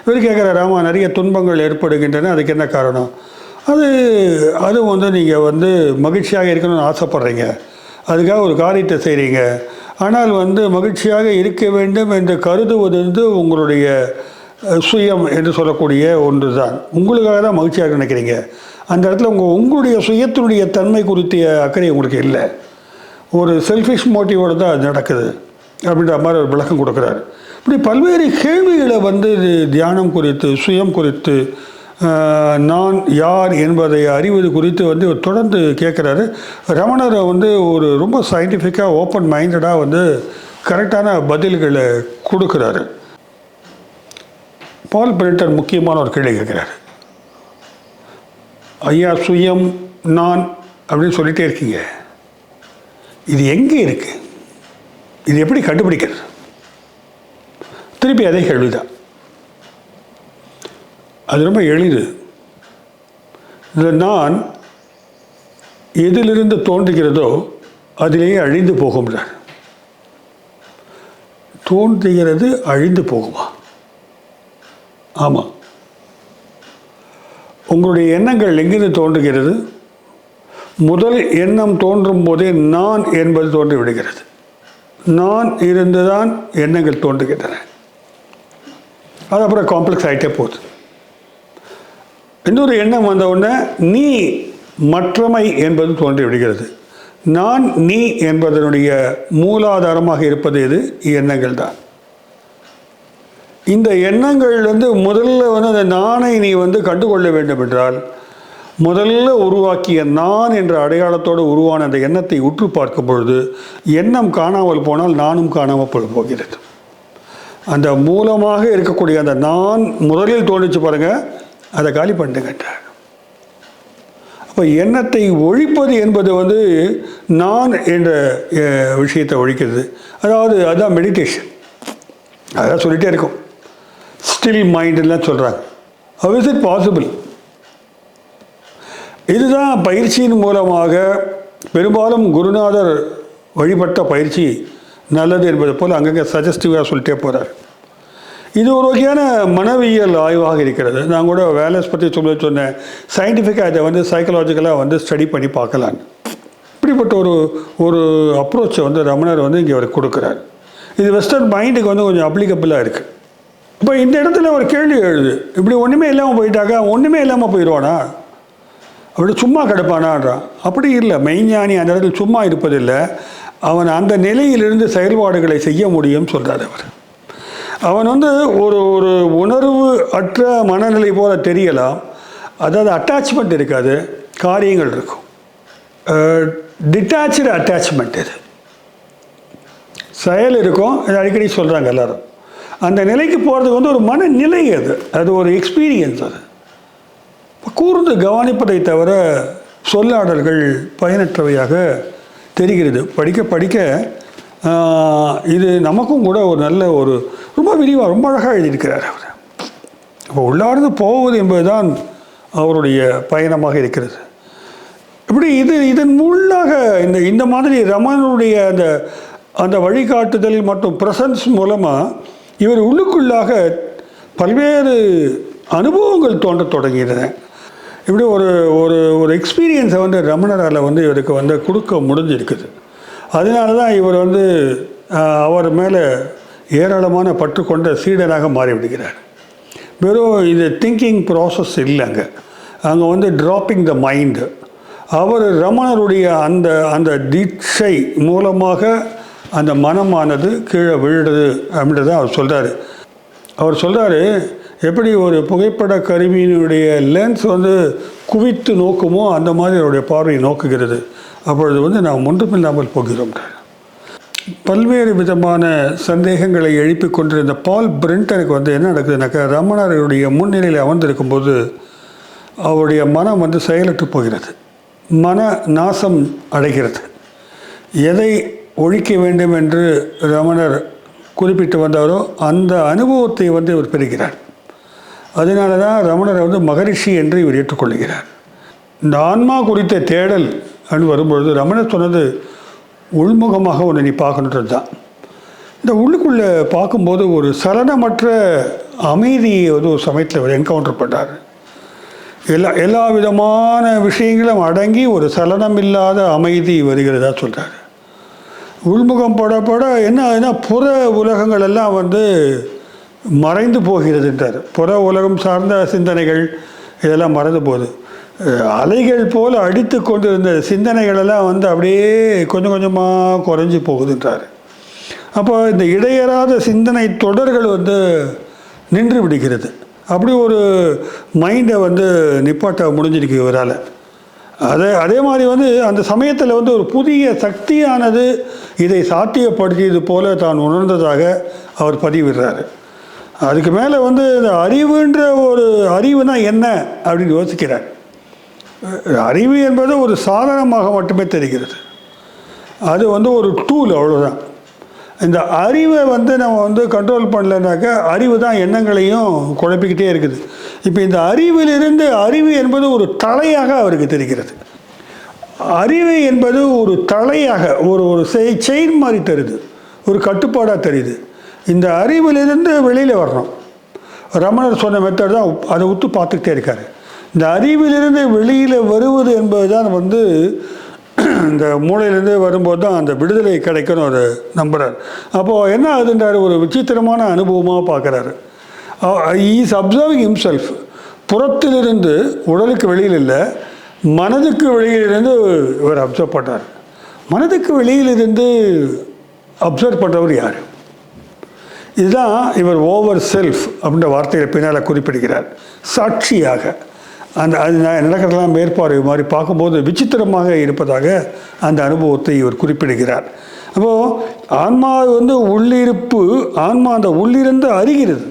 இவர் கேட்குறாரு, ஆமாம் நிறைய துன்பங்கள் ஏற்படுகின்றன, அதுக்கு என்ன காரணம்? அது நீங்கள் மகிழ்ச்சியாக இருக்கணும்னு ஆசைப்பட்றீங்க, அதுக்காக ஒரு காரியத்தை செய்கிறீங்க. ஆனால் மகிழ்ச்சியாக இருக்க வேண்டும் என்று கருதுவது உங்களுடைய சுயம் என்று சொல்லக்கூடிய ஒன்று தான். உங்களுக்காக தான் மகிழ்ச்சியாக நினைக்கிறீங்க. அந்த இடத்துல உங்களுடைய சுயத்தினுடைய தன்மை குறித்த அக்கறை உங்களுக்கு இல்லை. ஒரு செல்ஃபிஷ் மோட்டிவோடு தான் அது நடக்குது அப்படின்ற மாதிரி ஒரு விளக்கம் கொடுக்குறாரு. இப்படி பல்வேறு கேள்விகளை தியானம் குறித்து, சுயம் குறித்து, நான் யார் என்பதை அறிவது குறித்து தொடர்ந்து கேட்குறாரு. ரமணரை ஒரு ரொம்ப சயின்டிஃபிக்காக ஓப்பன் மைண்டடாக கரெக்டான பதில்களை கொடுக்குறாரு. பால் பரண்டர் முக்கியமான ஒரு கேள்வி கேட்குறாரு. ஐயா சுயம் நான் அப்படின்னு சொல்லிகிட்டே இருக்கீங்க. இது எங்கே இருக்குது? இது எப்படி கண்டுபிடிக்கிறது? திருப்பி அதே கேள்விதான். அது ரொம்ப எளிது. இந்த நான் எதிலிருந்து தோன்றுகிறதோ அதிலேயே அழிந்து போகும்ன்றார். தோன்றுகிறது அழிந்து போகுமா? ஆமாம். உங்களுடைய எண்ணங்கள் எங்கிருந்து தோன்றுகிறது? முதல் எண்ணம் தோன்றும் போதே நான் என்பது தோன்றி விடுகிறது. நான் இருந்துதான் எண்ணங்கள் தோன்றுகின்றன. அது அப்புறம் காம்ப்ளெக்ஸ் ஆகிட்டே போகுது. இன்னொரு எண்ணம் வந்த உடனே நீ மற்றமை என்பது தோன்றி விடுகிறது. நான் நீ என்பதனுடைய மூலாதாரமாக இருப்பது எது? எண்ணங்கள் தான். இந்த எண்ணங்கள் முதல்ல அந்த நானை நீ கண்டுகொள்ள வேண்டும் என்றால், முதல்ல உருவாக்கிய நான் என்ற அடையாளத்தோடு உருவான அந்த எண்ணத்தை உற்று பார்க்கும் பொழுது எண்ணம் காணாமல் போனால் நானும் காணாமல் போகிறது. அந்த மூலமாக இருக்கக்கூடிய அந்த நான் முதலில் தோன்றிச்சு பாருங்க, அதை காலி பண்ணுங்கன்றார். அப்போ எண்ணத்தை ஒழிப்பது என்பது நான் என்ற விஷயத்தை ஒழிக்கிறது. அதாவது அதுதான் மெடிடேஷன். அதான் சொல்லிகிட்டே இருக்கும். ஸ்டில் மைண்டெல்லாம் சொல்கிறாங்க. How is it possible? இதுதான் பயிற்சியின் மூலமாக பெரும்பாலும் குருநாதர் வழிபட்ட பயிற்சி நல்லது என்பது போல் அங்கங்கே சஜஸ்டிவாக சொல்லிட்டே போகிறார். இது ஒரு வகையான மனவியல் ஆய்வாக இருக்கிறது. நான் கூட வேலஸ் பற்றி சொன்னேன். சயின்டிஃபிக்காக இதை சைக்கலாஜிக்கலாக ஸ்டடி பண்ணி பார்க்கலான்னு. இப்படிப்பட்ட ஒரு அப்ரோச்சை ரமணர் இங்கே அவர் கொடுக்குறார். இது வெஸ்டர்ன் மைண்டுக்கு கொஞ்சம் அப்ளிகபிளாக இருக்குது. இப்போ இந்த இடத்துல ஒரு கேள்வி எழுது. இப்படி ஒன்றுமே இல்லாமல் போயிட்டாக்கா ஒன்றுமே இல்லாமல் போயிடுவானா? அப்படி சும்மா கிடப்பானான்றான். அப்படி இல்லை. மெய்ஞானி அந்த இடத்துல சும்மா இருப்பதில்லை. அவன் அந்த நிலையிலிருந்து செயல்பாடுகளை செய்ய முடியும்னு சொல்கிறார் அவர். அவன் ஒரு உணர்வு அற்ற மனநிலை போல தெரியலாம். அதாவது அட்டாச்மெண்ட் இருக்காது, காரியங்கள் இருக்கும். Detach attachment. இது செயல் இருக்கும். இது அடிக்கடி சொல்கிறாங்க எல்லோரும். அந்த நிலைக்கு போகிறதுக்கு ஒரு மனநிலை. அது ஒரு எக்ஸ்பீரியன்ஸ். அது கூர்ந்து கவனிப்பதை தவிர சொல்லாடல்கள் பயனற்றவையாக தெரிகிறது. படிக்க படிக்க இது நமக்கும் கூட ஒரு நல்ல ரொம்ப விரிவாக ரொம்ப அழகாக எழுதியிருக்கிறார் அவர். இப்போ உள்ளார்ந்து போவது என்பதுதான் அவருடைய பயணமாக இருக்கிறது. இப்படி இதன் மூலமாக இந்த மாதிரி ரமணனுடைய அந்த வழிகாட்டுதல் மற்றும் பிரசன்ஸ் மூலமாக இவர் உள்ளுக்குள்ளாக பல்வேறு அனுபவங்கள் தோன்ற தொடங்கின. இப்படி ஒரு எக்ஸ்பீரியன்ஸை ரமணரால் இவருக்கு கொடுக்க முடிஞ்சிருக்குது. அதனால தான் இவர் அவர் மேலே ஏராளமான பற்று கொண்ட சீடனாக மாறிவிடுகிறார். வெறும் இது திங்கிங் ப்ராசஸ் இல்லைங்க. அங்கே ட்ராப்பிங் த மைண்டு. அவர் ரமணருடைய அந்த தீட்சை மூலமாக அந்த மனமானது கீழே விழுறது அப்படின்றத அவர் சொல்கிறார். அவர் சொல்கிறாரு, எப்படி ஒரு புகைப்பட கருவியினுடைய லென்ஸ் குவித்து நோக்குமோ அந்த மாதிரி அவருடைய பார்வையை நோக்குகிறது. அப்பொழுது நாம் ஒன்றுமில்லாமல் போகிறோம். பல்வேறு விதமான சந்தேகங்களை எழுப்பி கொண்டிருந்த பால் பிரெண்டனுக்கு என்ன நடக்குதுனாக்கா, ரமணருடைய முன்னிலையில் அமர்ந்திருக்கும்போது அவருடைய மனம் செயலற்று போகிறது. மன நாசம் அடைகிறது. எதை ஒழிக்க வேண்டும் என்று ரமணர் குறிப்பிட்டு வந்தாரோ அந்த அனுபவத்தை இவர் பெறுகிறார். அதனால தான் ரமணரை மகரிஷி என்று இவர் ஏற்றுக்கொள்கிறார். இந்த ஆன்மா குறித்த தேடல் அப்படின்னு வரும்பொழுது ரமணர் சொன்னது உள்முகமாக ஒன்று நீ பார்க்கணுன்றது தான். இந்த உள்ளுக்குள்ளே பார்க்கும்போது ஒரு சலனமற்ற அமைதியை ஒரு சமயத்தில் அவர் என்கவுண்டர் பண்ணார். எல்லா விதமான விஷயங்களும் அடங்கி ஒரு சலனம் இல்லாத அமைதி வருகிறதா சொல்கிறார். உள்முகம் பட என்ன புற உலகங்கள் எல்லாம் மறைந்து போகிறதுன்றார். புற உலகம் சார்ந்த சிந்தனைகள் இதெல்லாம் மறைந்து போகுது. அலைகள் போல் அடித்து கொண்டிருந்த சிந்தனைகளெல்லாம் அப்படியே கொஞ்சம் கொஞ்சமாக குறைஞ்சி போகுதுன்றார். அப்போ இந்த இடையறாத சிந்தனை தொடர்கள் நின்று விடுகிறது. அப்படி ஒரு மைண்டை நிப்பாட்ட முடிஞ்சிருக்கு இவரால். அதே மாதிரி அந்த சமயத்தில் ஒரு புதிய சக்தியானது இதை சாத்தியப்படுத்தியது போல தான் உணர்ந்ததாக அவர் பதிவிடுறாரு. அதுக்கு மேலே இந்த அறிவுன்ற ஒரு அறிவுனா என்ன அப்படின்னு யோசிக்கிறார். அறிவு என்பது ஒரு சாதனமாக மட்டுமே தெரிகிறது. அது வந்து ஒரு டூல், அவ்வளோதான். இந்த அறிவை வந்து நம்ம வந்து கண்ட்ரோல் பண்ணலைனாக்கா அறிவு தான் எண்ணங்களையும் குழப்பிக்கிட்டே இருக்குது. இப்போ இந்த அறிவிலிருந்து அறிவு என்பது ஒரு தலையாக அவருக்கு தெரிகிறது. அறிவு என்பது ஒரு தலையாக ஒரு ஒரு செயின் மாதிரி தருது, ஒரு கட்டுப்பாடாக தெரியுது. இந்த அறிவிலிருந்து வெளியில் வரணும். ரமணர் சொன்ன மெத்தட் தான் அதை உத்து பார்த்துக்கிட்டே இருக்காரு. இந்த அறிவிலிருந்து வெளியில் வருவது என்பது தான் வந்து இந்த மூளையிலேருந்து வரும்போது தான் அந்த விடுதலை கிடைக்கணும் ஒரு நம்புகிறார். அப்போது என்ன ஆகுதுன்றார், ஒரு விசித்திரமான அனுபவமாக பார்க்குறாரு. Is observing himself. புறத்திலிருந்து, உடலுக்கு வெளியில் இல்லை, மனதுக்கு வெளியிலிருந்து இவர் அப்சர்வ் பண்ணுறார். மனதுக்கு வெளியிலிருந்து அப்சர்வ் பண்ணுறவர் யார்? இதுதான் இவர் ஓவர் செல்ஃப் அப்படின்ற வார்த்தையை பின்னால் குறிப்பிடுகிறார். சாட்சியாக அது நடக்கிறதெல்லாம் மேற்பார்வை மாதிரி பார்க்கும்போது விசித்திரமாக இருப்பதாக அந்த அனுபவத்தை இவர் குறிப்பிடுகிறார். அப்போது ஆன்மா வந்து உள்ளிருப்பு, ஆன்மா அந்த உள்ளிருந்து அறிகிறது.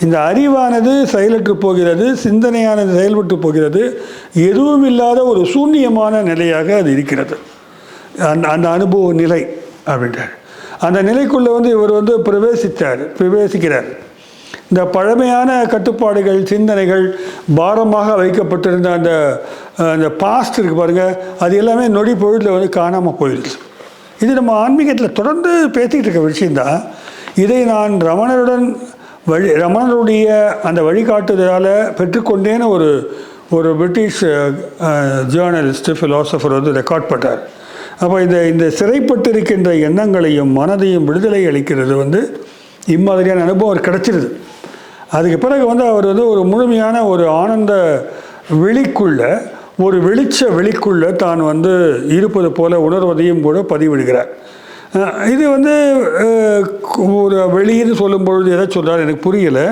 இந்த அறிவானது செயலற்று போகிறது, சிந்தனையானது செயல்பட்டு போகிறது. எதுவும் இல்லாத ஒரு சூன்யமான நிலையாக அது இருக்கிறது. அந்த அனுபவ நிலை அப்படின்றார். அந்த நிலைக்குள்ளே வந்து இவர் வந்து பிரவேசிக்கிறார். இந்த பழமையான கட்டுப்பாடுகள், சிந்தனைகள், பாரமாக வைக்கப்பட்டிருந்த அந்த பாஸ்ட் இருக்குது பாருங்கள், அது எல்லாமே நொடி பொழுதில் வந்து காணாமல் போயிடுது. இது நம்ம ஆன்மீகத்தில் தொடர்ந்து பேசிக்கிட்டு இருக்க விஷயந்தான். இதை நான் ரமணருடைய அந்த வழிகாட்டுதலால் பெற்றுக்கொண்டேன்னு ஒரு பிரிட்டிஷ் ஜேர்னலிஸ்ட், ஃபிலாசபர் வந்து ரெக்கார்ட் பண்ணார். அப்போ இந்த சிறைப்பட்டிருக்கின்ற எண்ணங்களையும் மனதையும் விடுதலை அளிக்கிறது வந்து இம்மாதிரியான அனுபவம் கிடச்சிருது. அதுக்கு பிறகு வந்து அவர் வந்து ஒரு முழுமையான ஒரு ஆனந்த வெளிக்குள்ள தான் வந்து இருப்பது போல உணர்வதையும் கூட பதிவிடுகிறார். இது வந்து ஒரு வெளியின்னு சொல்லும் பொழுது எதை சொல்கிறார் எனக்கு புரியலை.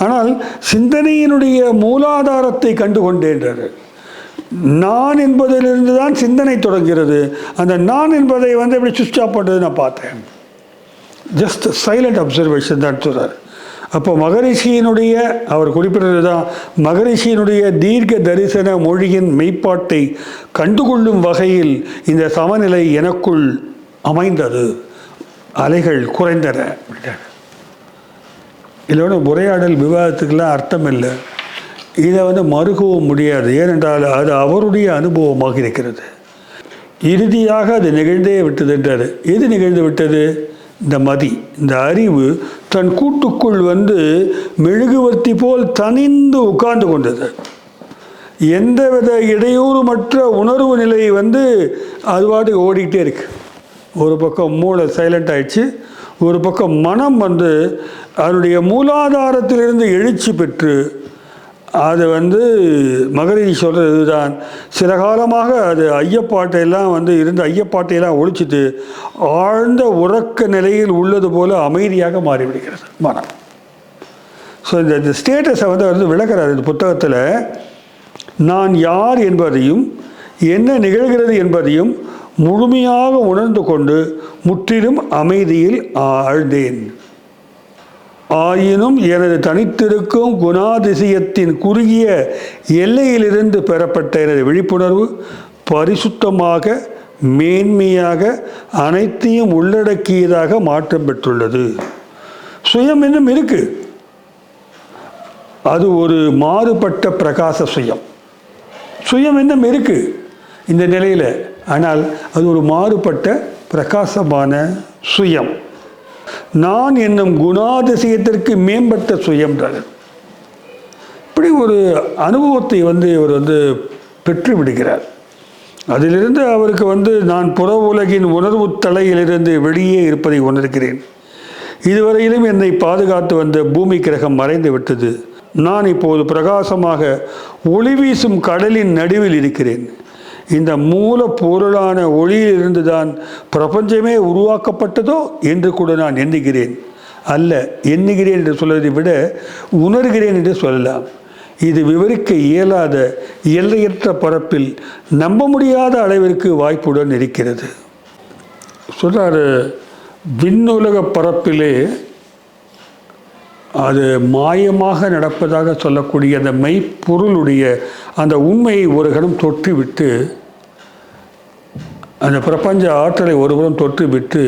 ஆனால் சிந்தனையினுடைய மூலாதாரத்தை கண்டு கொண்டேன்றார். நான் என்பதிலிருந்து தான் சிந்தனை தொடங்கிறது. அந்த நான் என்பதை வந்து எப்படி சுவிட்ச் ஆஃப் பண்ணுறது நான் பார்த்தேன். ஜஸ்ட் சைலண்ட் அப்சர்வேஷன் தான் சொல்கிறார். அப்போ மகரிஷியினுடைய, அவர் குறிப்பிட்டது தான், மகரிஷியினுடைய தீர்க்க தரிசன மொழியின் மெய்ப்பாட்டை கண்டுகொள்ளும் வகையில் இந்த சமநிலை எனக்குள் அமைந்தது, அலைகள் குறைந்தன. இதோட உரையாடல் விவாதத்துக்கெல்லாம் அர்த்தம் இல்லை. இதை வந்து மறுக்கவும் முடியாது. ஏனென்றால் அது அவருடைய அனுபவமாக இருக்கிறது. இறுதியாக அது நிகழ்ந்தே விட்டது என்றார். எது நிகழ்ந்து விட்டது? இந்த மதி, இந்த அறிவு தன் கூட்டுக்குள் வந்து மெழுகுவர்த்தி போல் தனிந்து உட்கார்ந்து கொண்டது. எந்தவித இடையூறுமற்ற உணர்வு நிலை வந்து அதுவாட்டு ஓடிக்கிட்டே இருக்கு. ஒரு பக்கம் மூளை சைலண்ட் ஆயிடுச்சு, ஒரு பக்கம் மனம் வந்து அதனுடைய மூலாதாரத்திலிருந்து எழுச்சி பெற்று அது வந்து மகரிஷி சொல்கிறது இதுதான். சில காலமாக அது ஐயப்பாட்டையெல்லாம் வந்து இருந்த ஐயப்பாட்டையெல்லாம் ஒழிச்சிட்டு ஆழ்ந்த உறக்க நிலையில் உள்ளது போல அமைதியாக மாறிவிடுகிறது மனம். ஸோ இந்த ஸ்டேட்டஸை வந்து விளக்குறாரு இந்த புத்தகத்தில். நான் யார் என்பதையும் என்ன நிகழ்கிறது என்பதையும் முழுமையாக உணர்ந்து கொண்டு முற்றிலும் அமைதியில் ஆழ்ந்தேன். ஆயினும் எனது தனித்திருக்கும் குணாதிசயத்தின் குறுகிய எல்லையிலிருந்து பெறப்பட்ட எனது விழிப்புணர்வு பரிசுத்தமாக, மேன்மையாக, அனைத்தையும் உள்ளடக்கியதாக மாற்றம் பெற்றுள்ளது. சுயம் இன்னும் இருக்கு, அது ஒரு மாறுபட்ட பிரகாச சுயம். சுயம் இன்னும் இருக்கு இந்த நிலையில், ஆனால் அது ஒரு மாறுபட்ட பிரகாசமான சுயம். நான் என்னும் குணாதிசயத்திற்கு மேம்பட்ட சுயம்ன்றார். இப்படி ஒரு அனுபவத்தை வந்து இவர் வந்து பெற்று விடுகிறார். அதிலிருந்து அவருக்கு வந்து நான் புற உலகின் உணர்வு தலையிலிருந்து வெளியே இருப்பதை உணர்கிறேன். இதுவரையிலும் என்னை பாதுகாத்து வந்த பூமி கிரகம் மறைந்து விட்டது. நான் இப்போது பிரகாசமாக ஒளி வீசும் கடலின் நடுவில் இருக்கிறேன். இந்த மூல பொருளான ஒளியிலிருந்து தான் பிரபஞ்சமே உருவாக்கப்பட்டதோ என்று கூட நான் எண்ணுகிறேன். அல்ல, எண்ணுகிறேன் என்று சொல்வதை விட உணர்கிறேன் என்று சொல்லலாம். இது விவரிக்க இயலாத எல்லையற்ற பரப்பில் நம்ப முடியாத அளவிற்கு வாய்ப்புடன் இருக்கிறது. சொல்றாரு, விண்ணுலக பரப்பிலே அது மாயமாக நடப்பதாக சொல்லக்கூடிய அந்த மெய்ப்பொருளுடைய அந்த உண்மையை ஒரு கணம் தொற்றுவிட்டு, அந்த பிரபஞ்ச ஆற்றலை ஒருபுறம் தொற்றுவிட்டு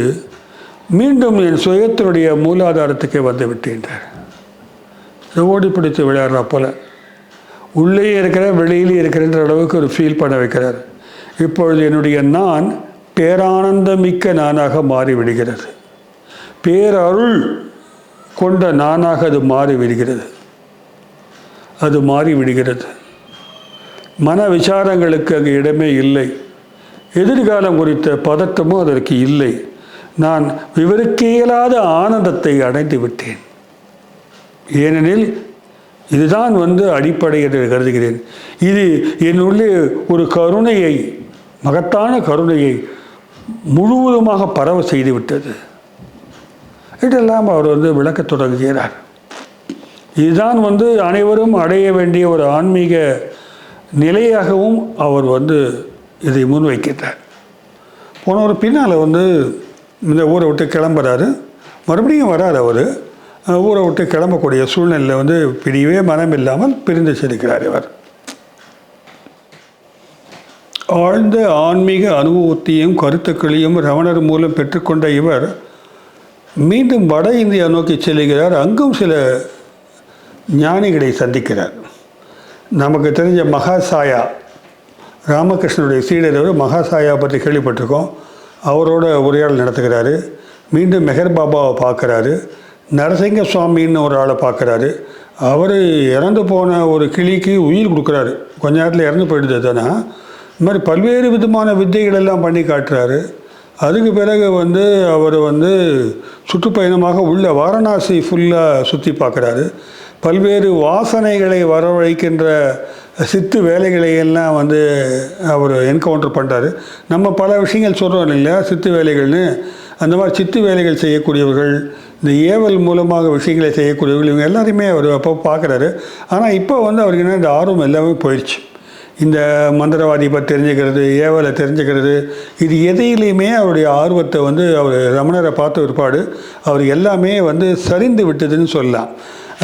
மீண்டும் என் சுயத்தினுடைய மூலாதாரத்துக்கே வந்து விட்டேன்றார். ஓடி பிடித்து விளையாடுறா போல உள்ளே இருக்கிற வெளியிலே இருக்கிறன்ற அளவுக்கு ஒரு ஃபீல் பண்ண வைக்கிறார். இப்பொழுது என்னுடைய நான் பேரானந்தமிக்க நானாக மாறிவிடுகிறது. பேரருள் கொண்ட நானாக அது மாறிவிடுகிறது. அது மாறிவிடுகிறது. மன விசாரங்களுக்கு அங்கு இடமே இல்லை. எதிர்காலம் குறித்த பதட்டமும் அதற்கு இல்லை. நான் விவரிக்க இயலாத ஆனந்தத்தை அடைந்து விட்டேன். ஏனெனில் இதுதான் அடிப்படை என்று கருதுகிறேன். இது என்னுள்ளே ஒரு கருணையை, மகத்தான கருணையை முழுவதுமாக பரவ செய்து விட்டது. இதெல்லாம் அவர் விளக்கத் தொடங்குகிறார். இதுதான் அனைவரும் அடைய வேண்டிய ஒரு ஆன்மீக நிலையாகவும் அவர் இதை முன்வைக்கிறார். போனவர் பின்னால் இந்த ஊரை விட்டு கிளம்புறாரு. மறுபடியும் வரார். அவர் ஊரை விட்டு கிளம்பக்கூடிய சூழ்நிலையில் பிரியவே மனம் இல்லாமல் பிரிந்து செல்கிறார். இவர் ஆழ்ந்த ஆன்மீக அனுபவத்தையும் கருத்துக்களையும் ரமணர் மூலம் பெற்றுக்கொண்ட இவர் மீண்டும் வட இந்தியா நோக்கி செல்கிறார். அங்கும் சில ஞானிகளை சந்திக்கிறார். நமக்கு தெரிஞ்ச மகாசாயா, ராமகிருஷ்ணனுடைய சீடர் மகாசாயா பற்றி கேள்விப்பட்டிருக்கோம். அவரோட உரையாடல் நடத்துகிறாரு. மீண்டும் மெஹர் பாபாவை பார்க்குறாரு. நரசிங்க சுவாமின்னு ஒரு ஆளை பார்க்குறாரு. அவர் இறந்து போன ஒரு கிளிக்கு உயிர் கொடுக்குறாரு. கொஞ்ச நேரத்தில் இறந்து போயிடுது தானே. இந்த மாதிரி பல்வேறு விதமான வித்தைகளெல்லாம் பண்ணி காட்டுறாரு. அதுக்கு பிறகு அவர் சுற்றுப்பயணமாக உள்ள வாரணாசி ஃபுல்லாக சுற்றி பார்க்குறாரு. பல்வேறு வாசனைகளை வரவழைக்கின்ற சித்து வேலைகளை எல்லாம் அவர் என்கவுண்டர் பண்ணுறாரு. நம்ம பல விஷயங்கள் சொல்கிறோம் இல்லையா, சித்து வேலைகள்னு. அந்த மாதிரி சித்து வேலைகள் செய்யக்கூடியவர்கள், இந்த ஏவல் மூலமாக விஷயங்களை செய்யக்கூடியவர்கள், இவங்க எல்லாரையுமே அவர் அப்போ பார்க்குறாரு. ஆனால் இப்போ அவருக்கு என்ன, இந்த ஆர்வம் எல்லாமே போயிடுச்சு. இந்த மந்திரவாதி பற்றி தெரிஞ்சுக்கிறது, ஏவலை தெரிஞ்சுக்கிறது, இது எதையிலையுமே அவருடைய ஆர்வத்தை அவர் ரமணரை பார்த்த பிற்பாடு அவர் எல்லாமே சரிந்து விட்டதுன்னு சொல்லலாம்.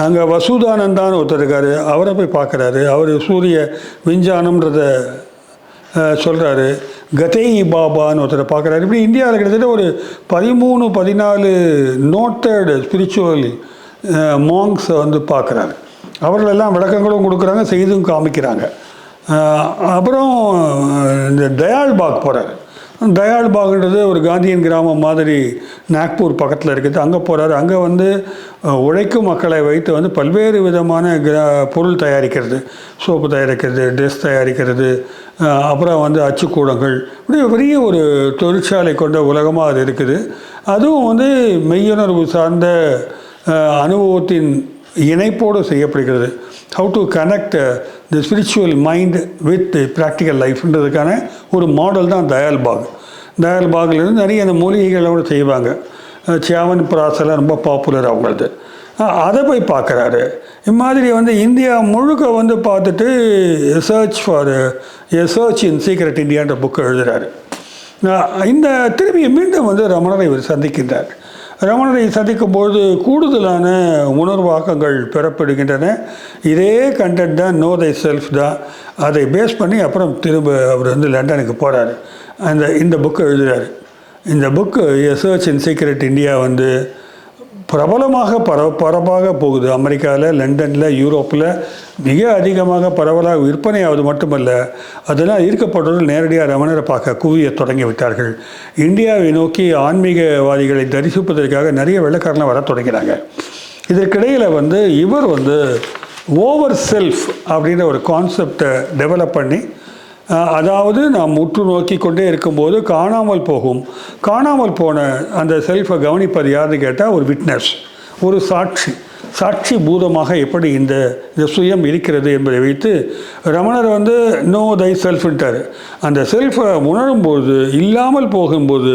அங்கே வசூதானந்தான்னு ஒருத்தர் இருக்கார். அவரை போய் பார்க்குறாரு. அவர் சூரிய விஞ்ஞானம்ன்றதை சொல்கிறாரு. கதை பாபான்னு ஒருத்தரை பார்க்குறாரு. இப்படி இந்தியாவில் கிட்டத்தட்ட ஒரு 13-14 நோட்டட் ஸ்பிரிச்சுவல் மாங்க்ஸை பார்க்குறாரு. அவர்களெல்லாம் விளக்கங்களும் கொடுக்குறாங்க, செய்தும் காமிக்கிறாங்க. அப்புறம் இந்த தயாள்பாக் போகிறார். தயாள்பாக்ன்றது ஒரு காந்தியன் கிராமம் மாதிரி நாக்பூர் பக்கத்தில் இருக்குது. அங்கே போகிறார். அங்கே உழைக்கும் மக்களை வைத்து பல்வேறு விதமான பொருள் தயாரிக்கிறது, சோப்பு தயாரிக்கிறது, ட்ரெஸ் தயாரிக்கிறது, அப்புறம் அச்சுக்கூடங்கள், இப்படி பெரிய ஒரு தொழிற்சாலை கொண்ட உலகமாக அது இருக்குது. அதுவும் மெய்யுணர்வு சார்ந்த அனுபவத்தின் இணைப்போடு செய்யப்படுகிறது. How to connect the spiritual mind with the practical லைஃப்ன்றதுக்கான ஒரு மாடல் தான் தயாள்பாக். தயாள்பாக்லேருந்து நிறைய அந்த மூலிகைகளோடு செய்வாங்க. சியாவன் பிராசெல்லாம் ரொம்ப பாப்புலர் அவங்களது. அதை போய் பார்க்குறாரு. இம்மாதிரி இந்தியா முழுக்க பார்த்துட்டு சர்ச் இன் சீக்ரெட் இந்தியான்ற புக்கு எழுதுகிறாரு. இந்த திரும்பி மீண்டும் ரமணரை இவர் சந்திக்கின்றார். ரமணரை சந்திக்கும்போது கூடுதலான உணர்வாக்கங்கள் பெறப்படுகின்றன. இதே கண்டென்ட் தான், நோ தை செல்ஃப் தான். அதை பேஸ் பண்ணி அப்புறம் திரும்ப அவர் லண்டனுக்கு போகிறாரு. இந்த புக்கு எழுதுகிறார். இந்த book search in secret India பிரபலமாக பரவாக போகுது. அமெரிக்காவில், லண்டனில், யூரோப்பில் மிக அதிகமாக பரவலாக விற்பனையாவது மட்டுமல்ல, அதெல்லாம் ஈர்க்கப்பட்டவர்கள் நேரடியாக ரமணரை பார்க்க குவிய தொடங்கி விட்டார்கள். இந்தியாவை நோக்கி ஆன்மீகவாதிகளை தரிசிப்பதற்காக நிறைய வெள்ளைக்காரலாம் வர தொடங்கிறாங்க. இதற்கிடையில் இவர் ஓவர் செல்ஃப் அப்படின்ற ஒரு கான்செப்டை டெவலப் பண்ணி, அதாவது நாம் உற்று நோக்கி கொண்டே இருக்கும்போது காணாமல் போன அந்த செல்ஃபை கவனிப்பது யாருன்னு கேட்டால் ஒரு விட்னஸ், ஒரு சாட்சி பூதமாக எப்படி இந்த சுயம் இருக்கிறது என்பதை வைத்து ரமணர் நோ தை செல்ஃப்ன்ட்டார். அந்த செல்ஃபை உணரும்போது, இல்லாமல் போகும்போது,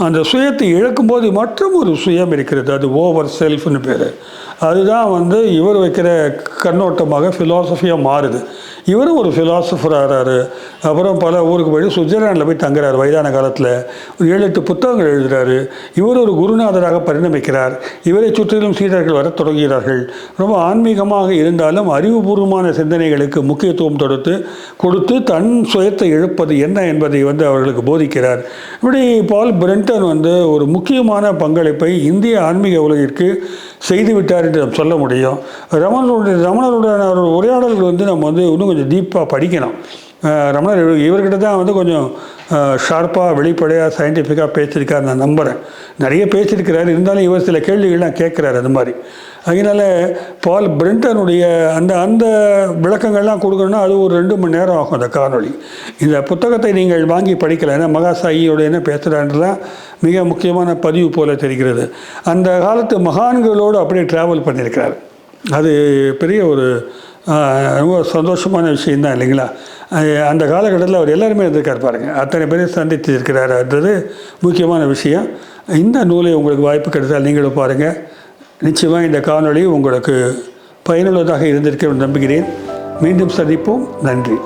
அந்த சுயத்தை இழக்கும்போது மற்றும் ஒரு சுயம் இருக்கிறது. அது ஓவர் செல்ஃப்னு பேர். அதுதான் வந்து இவர் வைக்கிற கண்ணோட்டமாக ஃபிலாசபியாக மாறுது. இவரும் ஒரு ஃபிலாசபராகிறாரு. அப்புறம் பல ஊருக்கு போய் சுவிட்சர்லாண்டில் போய் தங்குறாரு வயதான காலத்தில். ஒரு 7-8 புத்தகங்கள் எழுதுகிறாரு. இவர் ஒரு குருநாதராக பரிணமிக்கிறார். இவரை சுற்றிலும் சீடர்கள் வர தொடங்குகிறார்கள். ரொம்ப ஆன்மீகமாக இருந்தாலும் அறிவுபூர்வமான சிந்தனைகளுக்கு முக்கியத்துவம் கொடுத்து தன் சுயத்தை எழுப்பது என்ன என்பதை வந்து அவர்களுக்கு போதிக்கிறார். இப்படி பால் பிரெண்டன் வந்து ஒரு முக்கியமான பங்களிப்பை இந்திய ஆன்மீக உலகிற்கு செய்துவிட்டார் என்று நாம் சொல்ல முடியும். ரமணருடைய உரையாடல்கள் வந்து நம்ம வந்து இன்னும் கொஞ்சம் டீப்பாக படிக்கணும். ரமணர் இவர்கிட்ட தான் வந்து கொஞ்சம் ஷார்ப்பாக வெளிப்படையாக சயின்டிஃபிக்காக பேசியிருக்கார் நான் நம்புகிறேன். நிறைய பேசியிருக்கிறார், இருந்தாலும் இவர் சில கேள்விகள்லாம் கேட்குறாரு அது மாதிரி. அதனால் பால் பிரெண்டனுடைய அந்த விளக்கங்கள்லாம் கொடுக்கணுன்னா அது ஒரு 2 மணி நேரம் ஆகும் அந்த காணொளி. இந்த புத்தகத்தை நீங்கள் வாங்கி படிக்கலாம். ஏன்னா மகாசாயியோட என்ன பேசுகிறான்றலாம் மிக முக்கியமான பதிவு போல தெரிகிறது. அந்த காலத்து மகான்களோடு அப்படியே ட்ராவல் பண்ணியிருக்கிறார். அது பெரிய ஒரு ரொம்ப சந்தோஷமான விஷயந்தான் இல்லைங்களா? அந்த காலகட்டத்தில் அவர் எல்லாருமே இருந்திருக்கார் பாருங்கள். அத்தனை பேரையும் சந்தித்து இருக்கிறாருன்றது முக்கியமான விஷயம். இந்த நூலை உங்களுக்கு வாய்ப்பு கிடைத்தால் நீங்களும் பாருங்கள். நிச்சயமாக இந்த காணொளி உங்களுக்கு பயனுள்ளதாக இருந்திருக்க நம்புகிறேன். மீண்டும் சந்திப்போம். நன்றி.